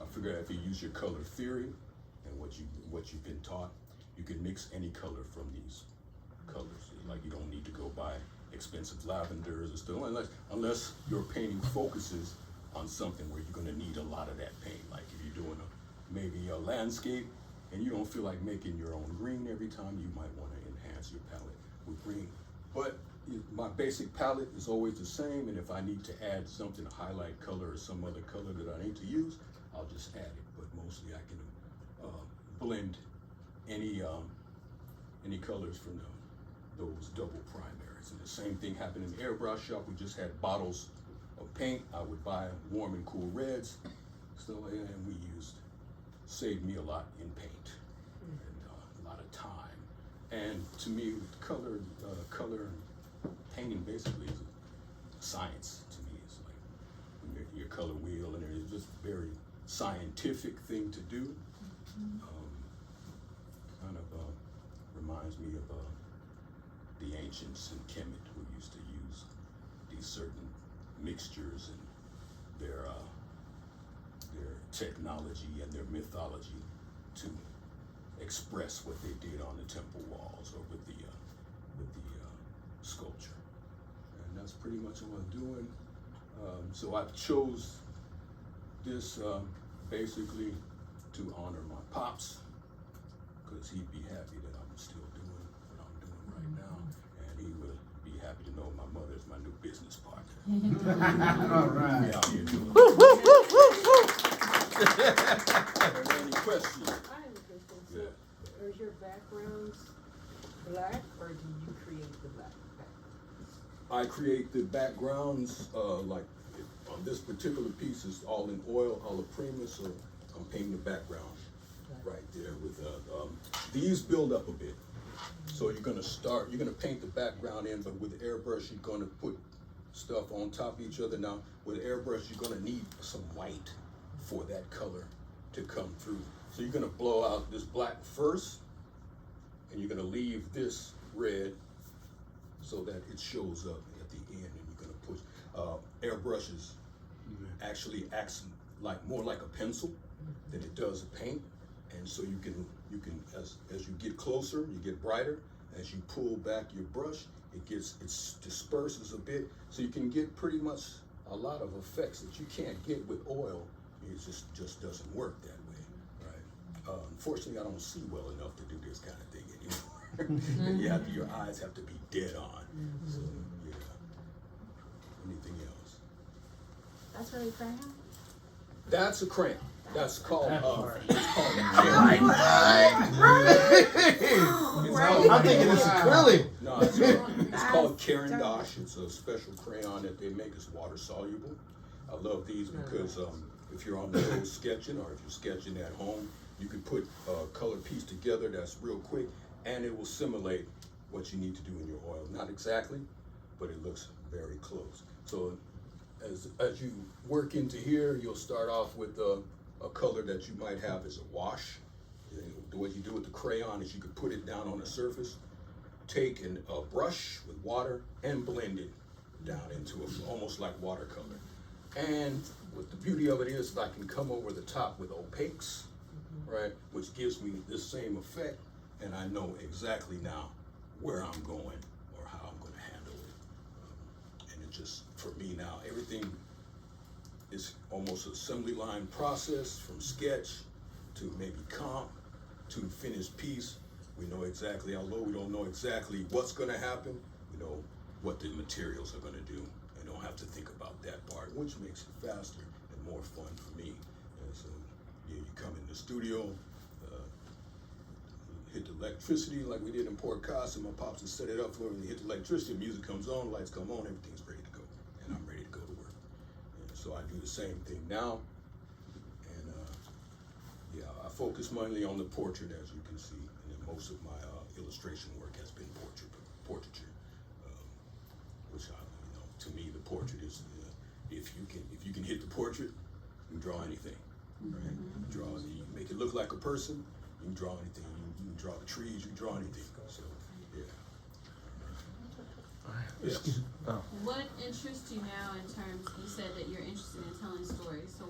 K: I figure if you use your color theory and what you've been taught, you can mix any color from these colors. Like you don't need to go buy expensive lavenders or stuff unless your painting focuses on something where you're going to need a lot of that paint. Like if you're doing maybe a landscape and you don't feel like making your own green every time, you might want to enhance your palette with green. But my basic palette is always the same, and if I need to add something, a highlight color or some other color that I need to use, I'll just add it. But mostly I can blend any colors from those double primaries. And the same thing happened in the airbrush shop. We just had bottles of paint. I would buy warm and cool reds, and we saved me a lot in paint and a lot of time. And to me, color and painting basically is a science. To me, it's like your color wheel, and it's just a very scientific thing to do. Kind of reminds me of the ancients in Kemet, who used to use these certain mixtures and their technology and their mythology to express what they did on the temple walls or with the sculpture. And that's pretty much what I'm doing. So I chose this basically to honor my pops, because he'd be happy that I'm still doing what I'm doing right now, and he would be happy to know my mother's my new business partner.
A: All right.
K: We out here doing it. Are there any questions?
F: I have a question. So, is your backgrounds black, or do you create the black backgrounds?
K: I create the backgrounds, like on this particular piece is all in oil, alla prima, so I'm painting the background right there with, these build up a bit. So you're gonna paint the background in, but with airbrush, you're gonna put stuff on top of each other. Now, with airbrush, you're gonna need some white for that color to come through. So you're gonna blow out this black first, and you're gonna leave this red so that it shows up at the end, and you're gonna push. Airbrushes actually acts more like a pencil than it does a paint, and so you can as you get closer, you get brighter. As you pull back your brush, it disperses a bit, so you can get pretty much a lot of effects that you can't get with oil. It just doesn't work that way, right? Unfortunately, I don't see well enough to do this kind of thing anymore. Your eyes have to be dead on. So, yeah. Anything else?
E: That's really crayon?
K: That's a crayon. That's called,
A: I'm thinking it's acrylic.
K: No, it's called Caran d'Ache. It's a special crayon that they make. It's water soluble. I love these because if you're on the road sketching, or if you're sketching at home, you can put a colored piece together that's real quick, and it will simulate what you need to do in your oil. Not exactly, but it looks very close. So as you work into here, you'll start off with a color that you might have as a wash. What you do with the crayon is you can put it down on the surface, take a brush with water and blend it down into almost like watercolor. And what the beauty of it is, I can come over the top with opaques, right, which gives me this same effect, and I know exactly now where I'm going or how I'm going to handle it. And it just, for me now, everything is almost an assembly line process, from sketch to maybe comp to finished piece. We know exactly, although we don't know exactly what's going to happen, we know what the materials are going to do, and don't have to think about that part, which makes it faster and more fun for me. And so you come in the studio, hit the electricity like we did in Port Costa. My pops would set it up for me. You hit the electricity, music comes on, lights come on, everything's ready to go, and I'm ready to go to work. And so I do the same thing now, and I focus mainly on the portrait, as you can see, and then most of my illustration work has been portraiture, which to me the portrait is if you can hit the portrait, you can draw anything. right? You make it look like a person. You can draw anything. You can draw the trees. You can draw anything. So, yeah. Yes.
B: What interests you now in terms, you said that you're interested in telling stories, so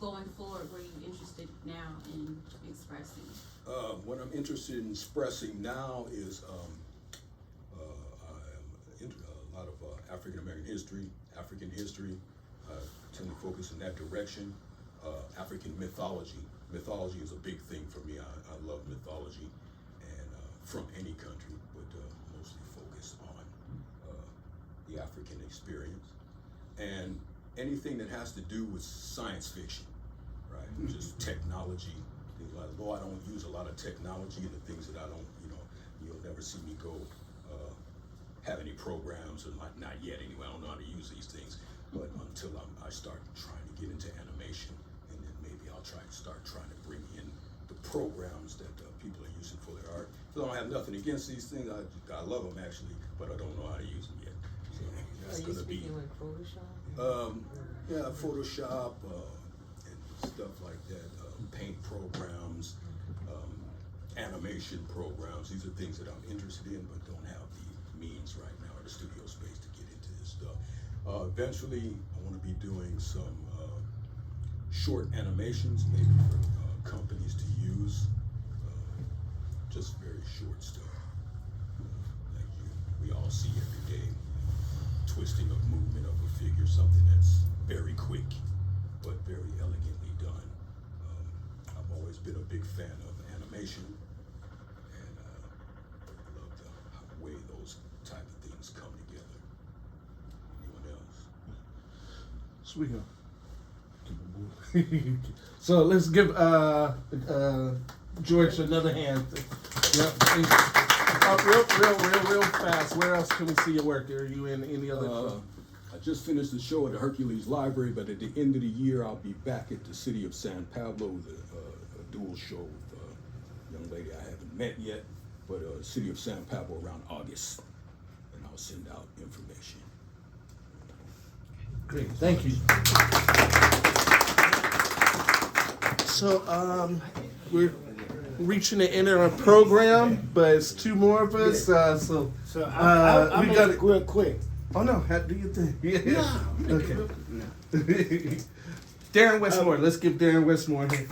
B: going forward, what are you interested now in expressing?
K: What I'm interested in expressing now is I am into a lot of African American history, African history. I tend to focus in that direction. African mythology. Mythology is a big thing for me. I love mythology, and from any country, but mostly focused on the African experience. And anything that has to do with science fiction, right? Just technology. Things like, though I don't use a lot of technology and the things that I don't, you'll never see me go have any programs, or not yet anyway. I don't know how to use these things, but until I start trying to get into animation, and then maybe I'll start trying to bring in the programs that people are using for their art. So I don't have nothing against these things. I love them actually, but I don't know how to use them yet. So that's
F: Are you
K: gonna be
F: speaking like Photoshop?
K: yeah, Photoshop and stuff like that. Paint programs, animation programs. These are things that I'm interested in, but don't have the means right now or the studio space to get into this stuff. Eventually, I want to be doing some short animations, maybe for companies to use. Just very short stuff. Like we all see every day. Twisting of movement of a figure, something that's very quick, but very elegantly done. I've always been a big fan of animation, and I love the way those type of things come together. Anyone else?
A: Sweet. So let's give George another hand. Yep. Real fast. Where else can we see your work? Are you in any other?
K: I just finished the show at the Hercules Library, but at the end of the year, I'll be back at the city of San Pablo with a dual show with a young lady I haven't met yet, but city of San Pablo around August, and I'll send out information.
A: Great, thank you. So we're reaching the end of our program, but it's two more of us. So
L: I'll
A: we
L: make
A: got
L: it real quick.
A: Oh no, how do you think? Yeah.
L: No,
A: Okay. Darren Westmore. Let's give Darren Westmore here.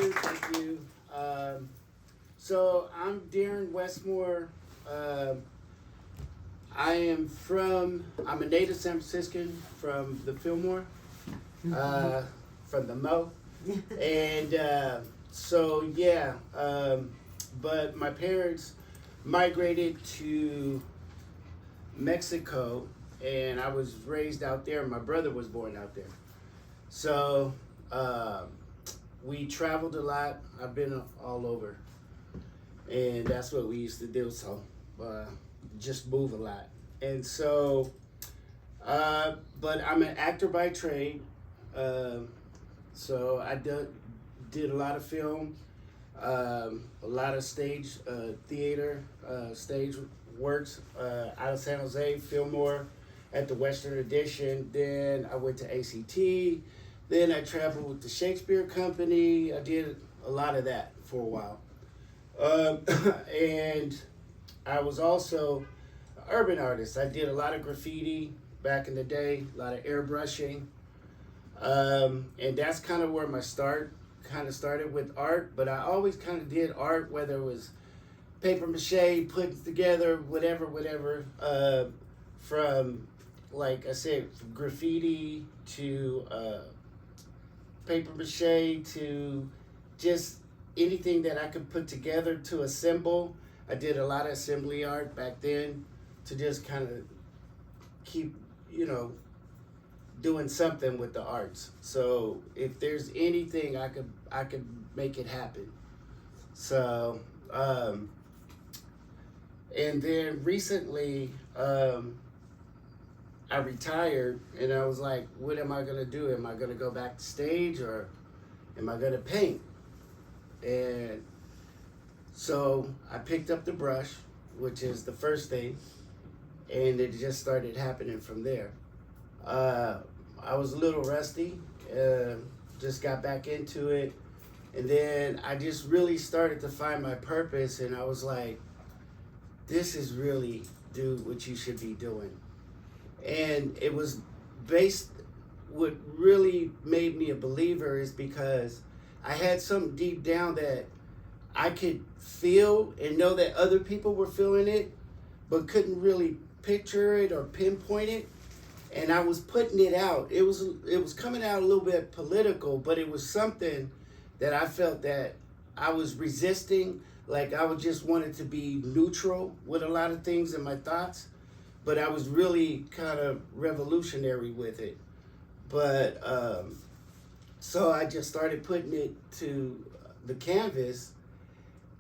L: Thank you. So I'm Darren Westmore. I'm a native San Franciscan from the Fillmore, from the Mo. And but my parents migrated to Mexico, and I was raised out there. My brother was born out there. So we traveled a lot. I've been all over. And that's what we used to do. So just move a lot. And so, but I'm an actor by trade. So I did a lot of film, a lot of stage theater, stage works out of San Jose, Fillmore at the Western Addition. Then I went to ACT. Then I traveled with the Shakespeare Company. I did a lot of that for a while. And I was also an urban artist. I did a lot of graffiti back in the day, a lot of airbrushing. And that's kind of where my start kind of started with art, but I always kind of did art, whether it was paper mache, put together, whatever, from, like I said, from graffiti to paper mache to just anything that I could put together to assemble. I did a lot of assembly art back then to just kind of keep, doing something with the arts. So if there's anything I could make it happen. So and then recently I retired, and I was like, what am I gonna do? Am I gonna go back to stage, or am I gonna paint? And so I picked up the brush, which is the first thing, and it just started happening from there. I was a little rusty Just got back into it. And then I just really started to find my purpose, and I was like, this is really, dude, what you should be doing. And it was based, what really made me a believer is because I had something deep down that I could feel and know that other people were feeling it, but couldn't really picture it or pinpoint it. And I was putting it out. It was coming out a little bit political, but it was something that I felt that I was resisting. Like I would just wanted to be neutral with a lot of things in my thoughts, but I was really kind of revolutionary with it. But so I just started putting it to the canvas,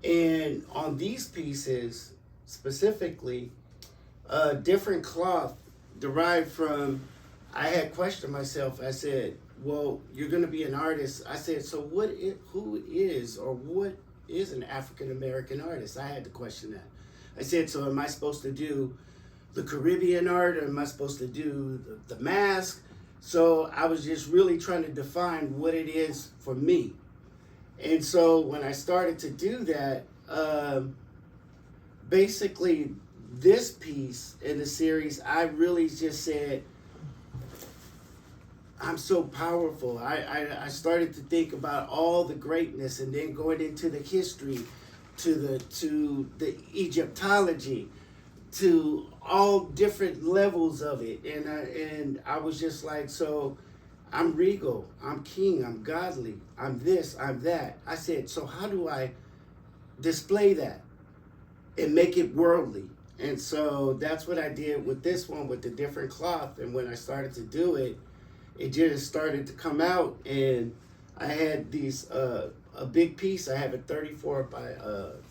L: and on these pieces specifically, different cloth derived from, I had questioned myself. I said, well, you're going to be an artist. I said, so who is or what is an African American artist? I had to question that. I said, so am I supposed to do the Caribbean art, or am I supposed to do the mask? So I was just really trying to define what it is for me. And so when I started to do that, basically this piece in the series, I really just said, I'm so powerful. I started to think about all the greatness, and then going into the history, to the Egyptology, to all different levels of it. And I was just like, so I'm regal, I'm king, I'm godly, I'm this, I'm that. I said, so how do I display that and make it worldly? And so that's what I did with this one, with the different cloth. And when I started to do it, it just started to come out, and I had these a big piece. I have a 34 by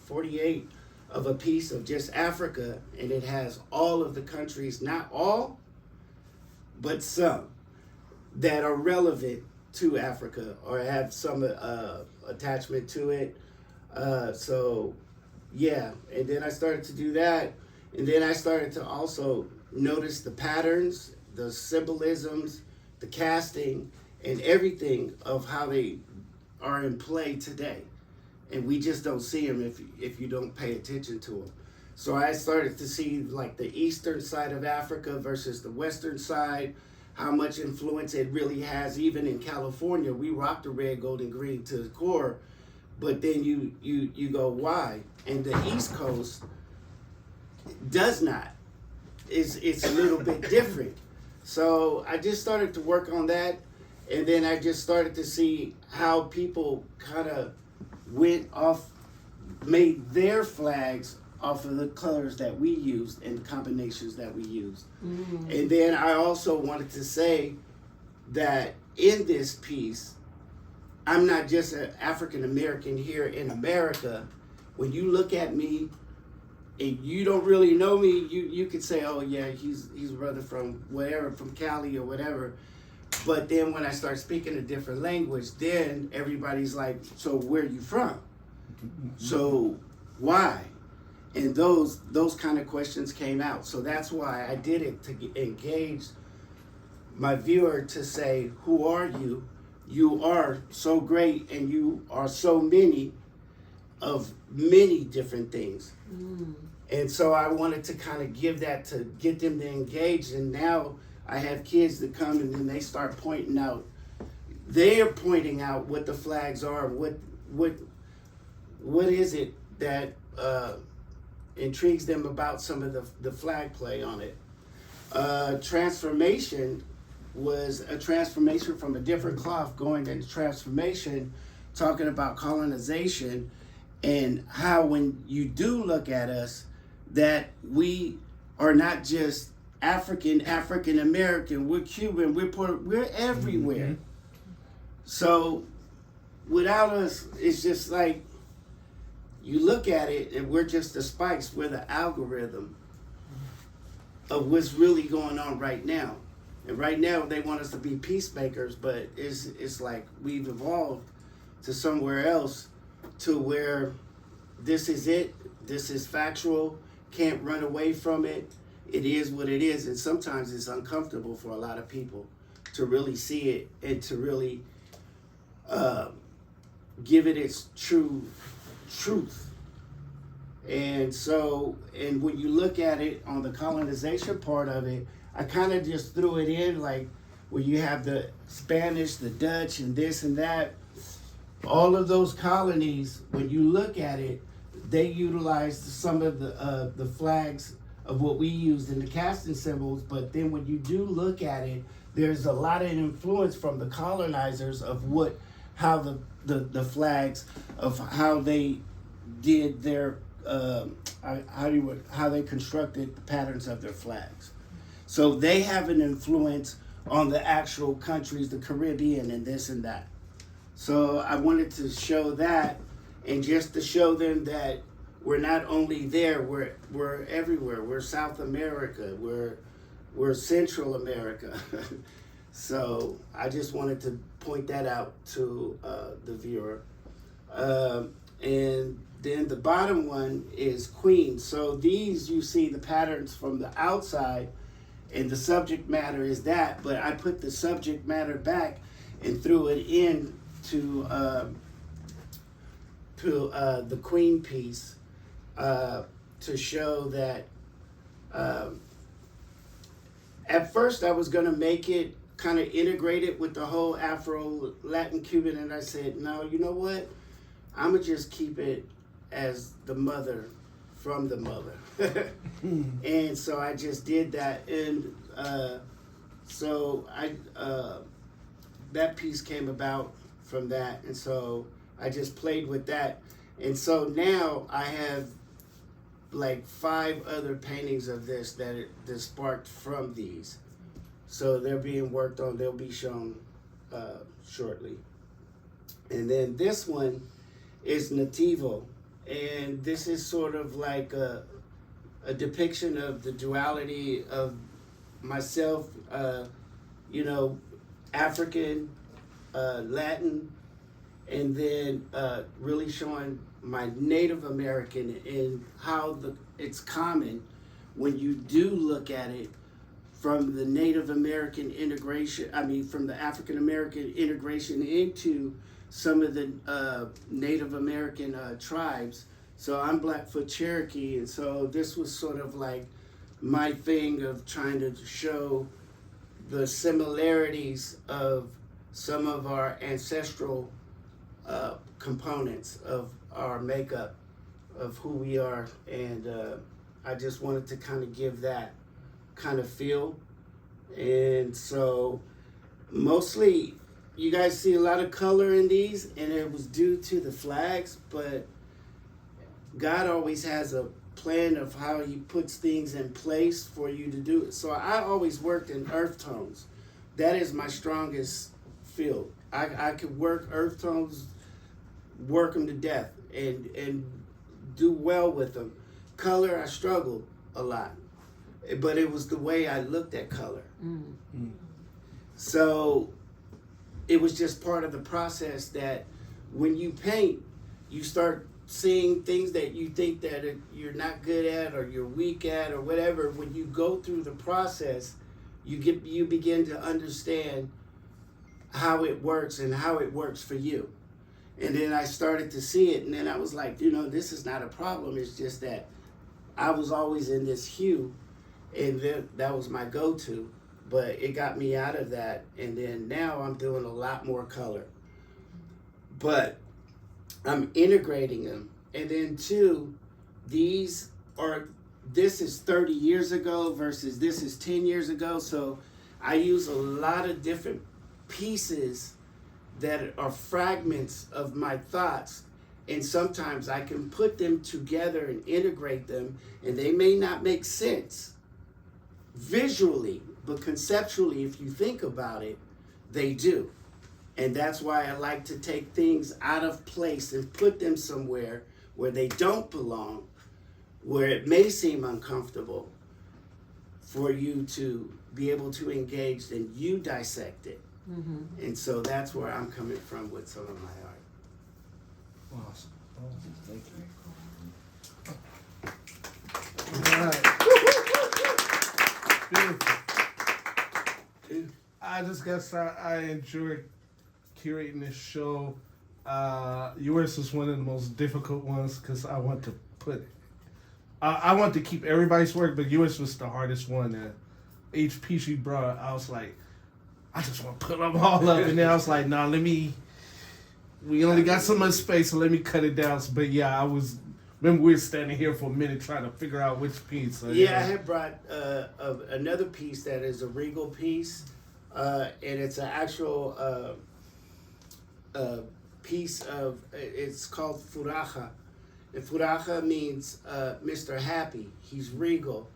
L: 48 of a piece of just Africa, and it has all of the countries, not all, but some that are relevant to Africa or have some attachment to it. So yeah, and then I started to do that, and then I started to also notice the patterns, the symbolisms, the casting, and everything of how they are in play today. And we just don't see them if you don't pay attention to them. So I started to see like the eastern side of Africa versus the western side, how much influence it really has. Even in California, we rock the red, gold, and green to the core, but then you go, why? And the East Coast does not. It's a little bit different. So I just started to work on that, and then I just started to see how people kind of went off, made their flags off of the colors that we used and the combinations that we used. Mm-hmm. And then I also wanted to say that in this piece, I'm not just an African American here in America. When you look at me, and you don't really know me, you could say, oh yeah, he's a brother from wherever, from Cali or whatever. But then when I start speaking a different language, then everybody's like, so where are you from? So why? And those kind of questions came out. So that's why I did it, to engage my viewer, to say, who are you? You are so great, and you are so many of many different things. Mm. And so I wanted to kind of give that, to get them to engage. And now I have kids that come, and then they start pointing out, they're pointing out what the flags are, what is it that intrigues them about some of the flag play on it. Transformation was a transformation from a different cloth, going into transformation, talking about colonization, and how when you do look at us, that we are not just African American, we're Cuban, we're everywhere. Mm-hmm. So without us, it's just like, you look at it and we're just the spikes, we're the algorithm of what's really going on right now. And right now they want us to be peacemakers, but it's like we've evolved to somewhere else, to where this is it, this is factual, can't run away from it. It is what it is, and sometimes it's uncomfortable for a lot of people. to really see it and to really give it its true truth. And so, and when you look at it on the colonization part of it, I kind of just threw it in like where you have the Spanish, the Dutch, and this and that. All of those colonies, when you look at it, they utilized some of the flags of what we used in the casting symbols. But then when you do look at it, there's a lot of influence from the colonizers of how the flags of how they did their how they constructed the patterns of their flags. So they have an influence on the actual countries, the Caribbean and this and that. So I wanted to show that, and just to show them that we're not only there, we're everywhere. We're South America, we're Central America. So I just wanted to point that out to the viewer. And then the bottom one is Queen. So these, you see the patterns from the outside, and the subject matter is that, but I put the subject matter back and threw it in to the Queen piece to show that at first I was gonna make it kind of integrated with the whole Afro Latin Cuban, and I said, no, you know what? I'm gonna just keep it as the mother from the mother. And so I just did that, and so that piece came about from that, and so I just played with that. And so now I have like 5 other paintings of this that sparked from these. So they're being worked on, they'll be shown shortly. And then this one is Nativo, and this is sort of like a depiction of the duality of myself, African, Latin, and then really showing my Native American and how it's common when you do look at it from the Native American integration, from the African American integration into some of the Native American tribes. So I'm Blackfoot Cherokee, and so this was sort of like my thing of trying to show the similarities of some of our ancestral components of our makeup of who we are, and I just wanted to kind of give that kind of feel. And so mostly you guys see a lot of color in these, and it was due to the flags, but God always has a plan of how he puts things in place for you to do it. So I always worked in earth tones. That is my strongest field. I could work earth tones, work them to death, and do well with them. Color, I struggled a lot, but it was the way I looked at color. Mm-hmm. So it was just part of the process that when you paint, you start seeing things that you think that you're not good at or you're weak at or whatever. When you go through the process, you begin to understand how it works and how it works for you. And then I started to see it, and then I was like, this is not a problem. It's just that I was always in this hue, and then that was my go-to, but it got me out of that. And then now I'm doing a lot more color, but I'm integrating them. And then two, this is 30 years ago versus this is 10 years ago. So I use a lot of different pieces that are fragments of my thoughts, and sometimes I can put them together and integrate them, and they may not make sense visually, but conceptually, if you think about it, they do. And that's why I like to take things out of place and put them somewhere where they don't belong, where it may seem uncomfortable for you to be able to engage, and you dissect it. Mm-hmm. And so that's where I'm coming from with some of my art.
A: Awesome. Thank you. All right. Beautiful. I just guess I enjoy curating this show. Yours is one of the most difficult ones because I want to put. I want to keep everybody's work, but yours was the hardest one. That each piece you brought, I was like, I just want to put them all up, and then I was like, nah, let me. We only got so much space, so let me cut it down. But yeah, I was. Remember, we were standing here for a minute trying to figure out which piece. So,
L: Yeah, I had brought another piece that is a regal piece, and it's an actual piece of. It's called Furaha, and Furaha means Mr. Happy. He's regal,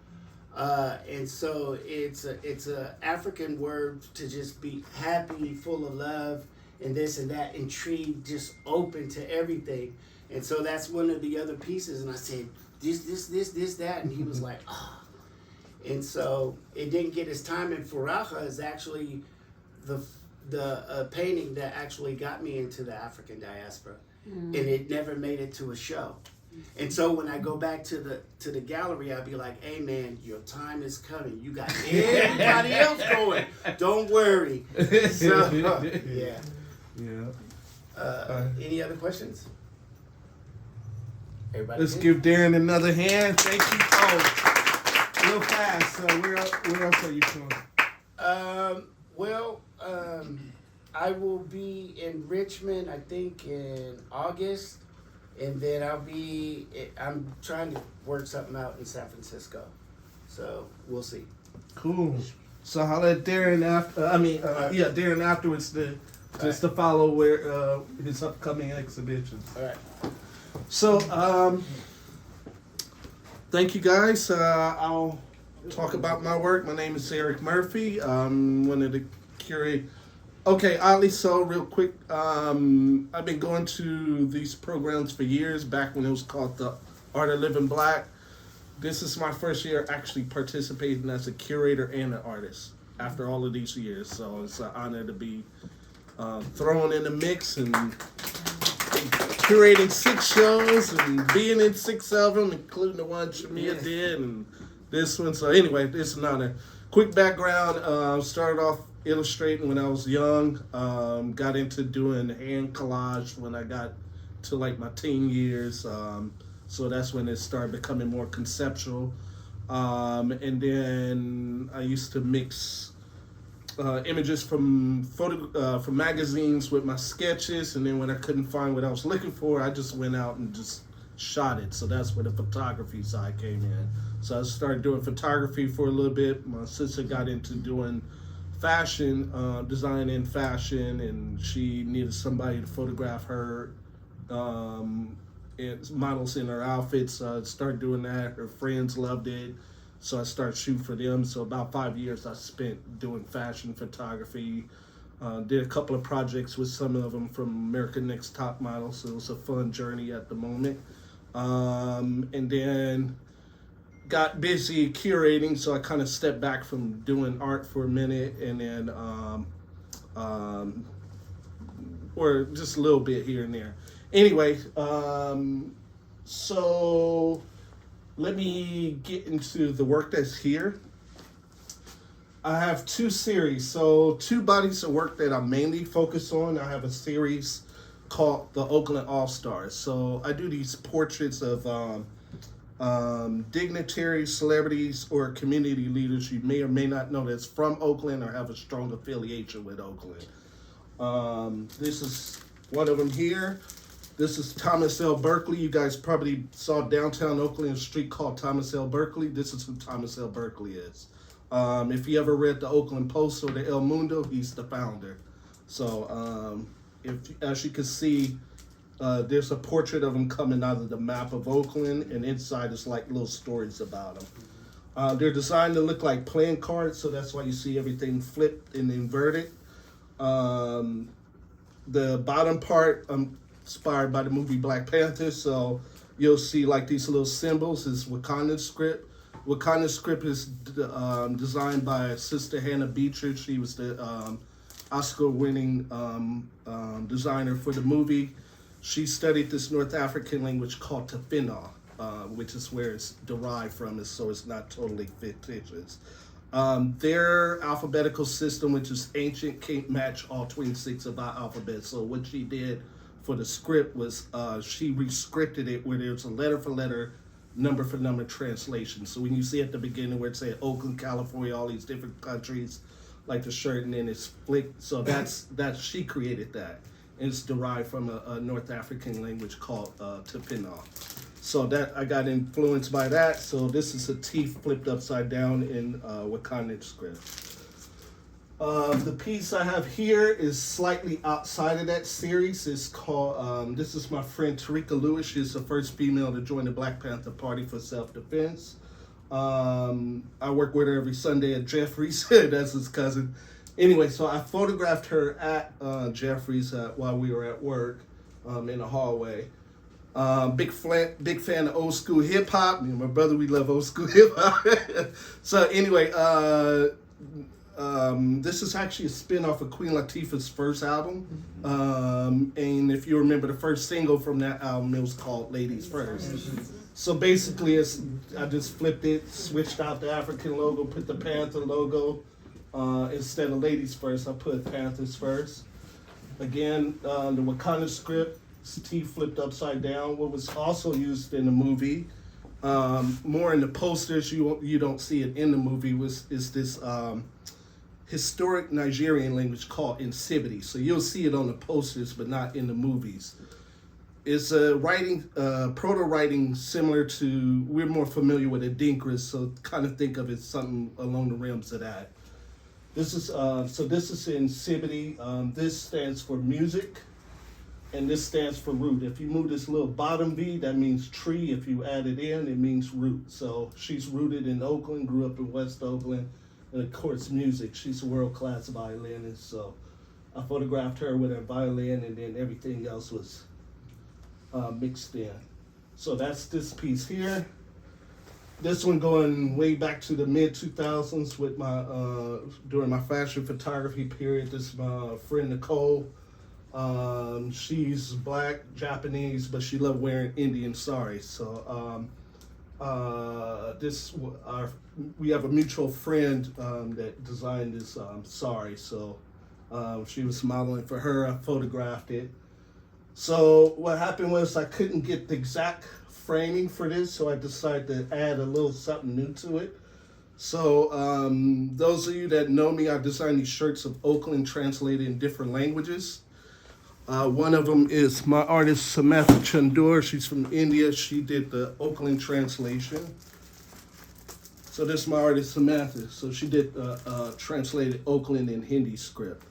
L: and so it's a African word to just be happy, full of love, and this and that, intrigued, just open to everything. And so that's one of the other pieces. And I said, this, that. And he was like, oh. And so it didn't get his time. And Furaha is actually the painting that actually got me into the African diaspora. And it never made it to a show. And so when I go back to the gallery, I'll be like, hey, man, your time is coming. You got everybody else going. Don't worry. So, yeah.
A: Yeah.
L: Any other questions? Everybody
A: Let's
L: good?
A: give Darren another hand. Thank you. Oh, real fast. Where else are you from?
L: I will be in Richmond, I think, in August, and then I'm trying to work something out in San Francisco, so we'll see.
A: Cool. So I'll let Darren after. Darren afterwards to follow where his upcoming exhibitions.
L: All right.
A: So thank you guys. I'll talk about my work. My name is Eric Murphy. I'm one of the curators. Okay, oddly so, real quick. I've been going to these programs for years, back when it was called the Art of Living Black. This is my first year actually participating as a curator and an artist after all of these years. So it's an honor to be thrown in the mix and curating 6 shows and being in 6 of them, including the one Shamia did and this one. So anyway, it's an honor. Quick background, started off illustrating when I was young. Got into doing hand collage when I got to like my teen years. So that's when it started becoming more conceptual. And then I used to mix images from magazines with my sketches, and then when I couldn't find what I was looking for, I just went out and just shot it. So that's where the photography side came in. So I started doing photography for a little bit. My sister got into doing fashion, design in fashion, and she needed somebody to photograph her models in her outfits. So I started doing that. Her friends loved it. So I started shooting for them. So about 5 years I spent doing fashion photography. Did a couple of projects with some of them from American Next Top Model. So it was a fun journey at the moment. And then got busy curating. So I kind of stepped back from doing art for a minute. And then, or just a little bit here and there. Anyway, so let me get into the work that's here. I have 2 series, so 2 bodies of work that I mainly focus on. I have a series called the Oakland All-Stars. So I do these portraits of dignitaries, celebrities, or community leaders you may or may not know that's from Oakland or have a strong affiliation with Oakland. This is one of them here. This is Thomas L. Berkeley. You guys probably saw downtown Oakland, a street called Thomas L. Berkeley. This is who Thomas L. Berkeley is. If you ever read the Oakland Post or the El Mundo, he's the founder. So as you can see, there's a portrait of him coming out of the map of Oakland, and inside is like little stories about him. They're designed to look like playing cards, so that's why you see everything flipped and inverted. The bottom part, inspired by the movie Black Panther, so you'll see like these little symbols is Wakandan script. Wakandan script is designed by Sister Hannah Beecher. She was the Oscar-winning designer for the movie. She studied this North African language called Tafina, which is where it's derived from, so it's not totally fictitious. Their alphabetical system, which is ancient, can't match all 26 of our alphabets. So what she did for the script was she re-scripted it where there's a letter for letter, number for number translation. So when you see at the beginning where it said Oakland, California, all these different countries, like the shirt, and then it's flicked. So that's she created that. And it's derived from a North African language called Tapinaw. So that I got influenced by that. So this is a T flipped upside down in Wakandan script. The piece I have here is slightly outside of that series. It's called, this is my friend Tarika Lewis. She's the first female to join the Black Panther Party for self-defense. I work with her every Sunday at Jeffries. That's his cousin. Anyway, so I photographed her at Jeffries while we were at work in the hallway. Big fan of old school hip hop. Me and my brother, we love old school hip hop. So anyway, this is actually a spin-off of Queen Latifah's first album. And if you remember the first single from that album, it was called Ladies First. So basically, I just flipped it, switched out the African logo, put the Panther logo. Instead of Ladies First, I put Panthers First. Again, the Wakanda script, T flipped upside down. What was also used in the movie, more in the posters, you don't see it in the movie, is this historic Nigerian language called Nsibiti. So you'll see it on the posters, but not in the movies. It's a writing, proto-writing similar to, we're more familiar with Adinkras, so kind of think of it something along the realms of that. This is in Nsibiti. This stands for music, and this stands for root. If you move this little bottom V, that means tree. If you add it in, it means root. So she's rooted in Oakland, grew up in West Oakland, and of course music. She's a world-class violinist, so I photographed her with her violin, and then everything else was mixed in. So that's this piece here. This one going way back to the mid-2000s with my during my fashion photography period. This is my friend Nicole. She's black, Japanese, but she loved wearing Indian saris. So we have a mutual friend that designed this sari. So she was modeling for her. I photographed it. So what happened was I couldn't get the exact framing for this, so I decided to add a little something new to it. So those of you that know me, I designed these shirts of Oakland translated in different languages. One of them is my artist Samantha Chandur. She's from India. She did the Oakland translation. So this is my artist Samantha. So she did translated Oakland in Hindi script.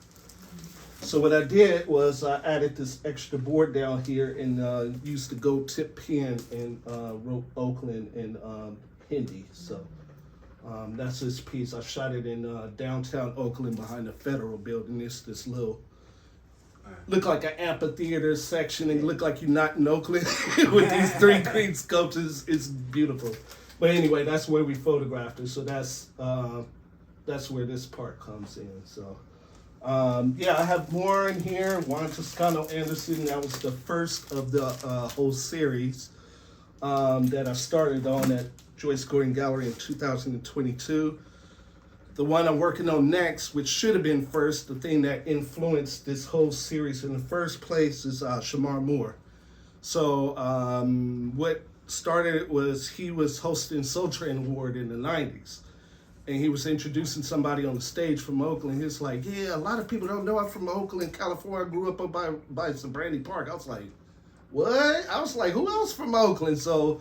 A: So what I did was I added this extra board down here and used the gold tip pen and wrote Oakland in Hindi. So that's this piece. I shot it in downtown Oakland behind the Federal Building. It's this little, look like an amphitheater section, and look like you're not in Oakland with these three green sculptures. It's beautiful. But anyway, that's where we photographed it. So that's where this part comes in. So. Yeah, I have more in here. Juan Toscano Anderson, that was the first of the whole series that I started on at Joyce Gordon Gallery in 2022. The one I'm working on next, which should have been first, the thing that influenced this whole series in the first place, is Shamar Moore. So what started it was he was hosting Soul Train Award in the 90s. And he was introducing somebody on the stage from Oakland. He's like, yeah, a lot of people don't know I'm from Oakland, California. I grew up by Brandy Park. I was like, what? I was like, who else from Oakland? So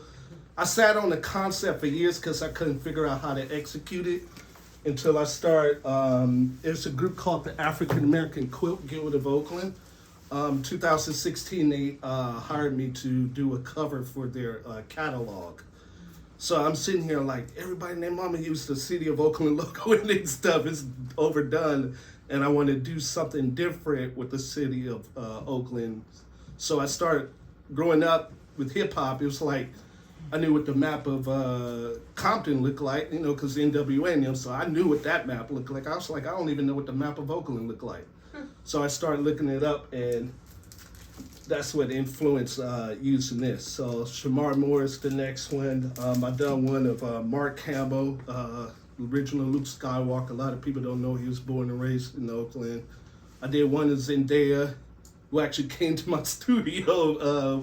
A: I sat on the concept for years because I couldn't figure out how to execute it until I started. There's a group called the African American Quilt Guild of Oakland. 2016, they hired me to do a cover for their catalog. So I'm sitting here like, everybody and their mama used the City of Oakland logo and this stuff. It's overdone. And I want to do something different with the City of Oakland. So I started growing up with hip hop. It was like, I knew what the map of Compton looked like, you know, because NWA and them. So I knew what that map looked like. I was like, I don't even know what the map of Oakland looked like. So I started looking it up, and that's what influenced using this. So Shamar Moore is the next one. I done one of Mark Campbell, original Luke Skywalker. A lot of people don't know he was born and raised in Oakland. I did one of Zendaya, who actually came to my studio,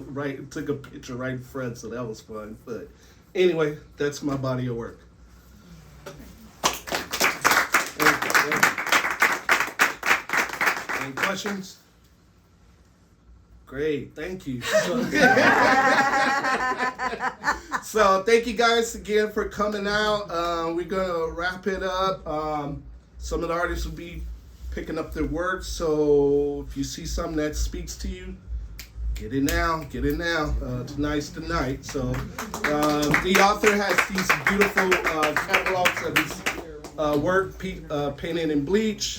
A: took a picture right in front, so that was fun. But anyway, that's my body of work. Any questions? Great, thank you. So thank you guys again for coming out. We're gonna wrap it up. Some of the artists will be picking up their work, so if you see something that speaks to you, get it now. Tonight's the night. So the author has these beautiful catalogs of his work, painted in bleach.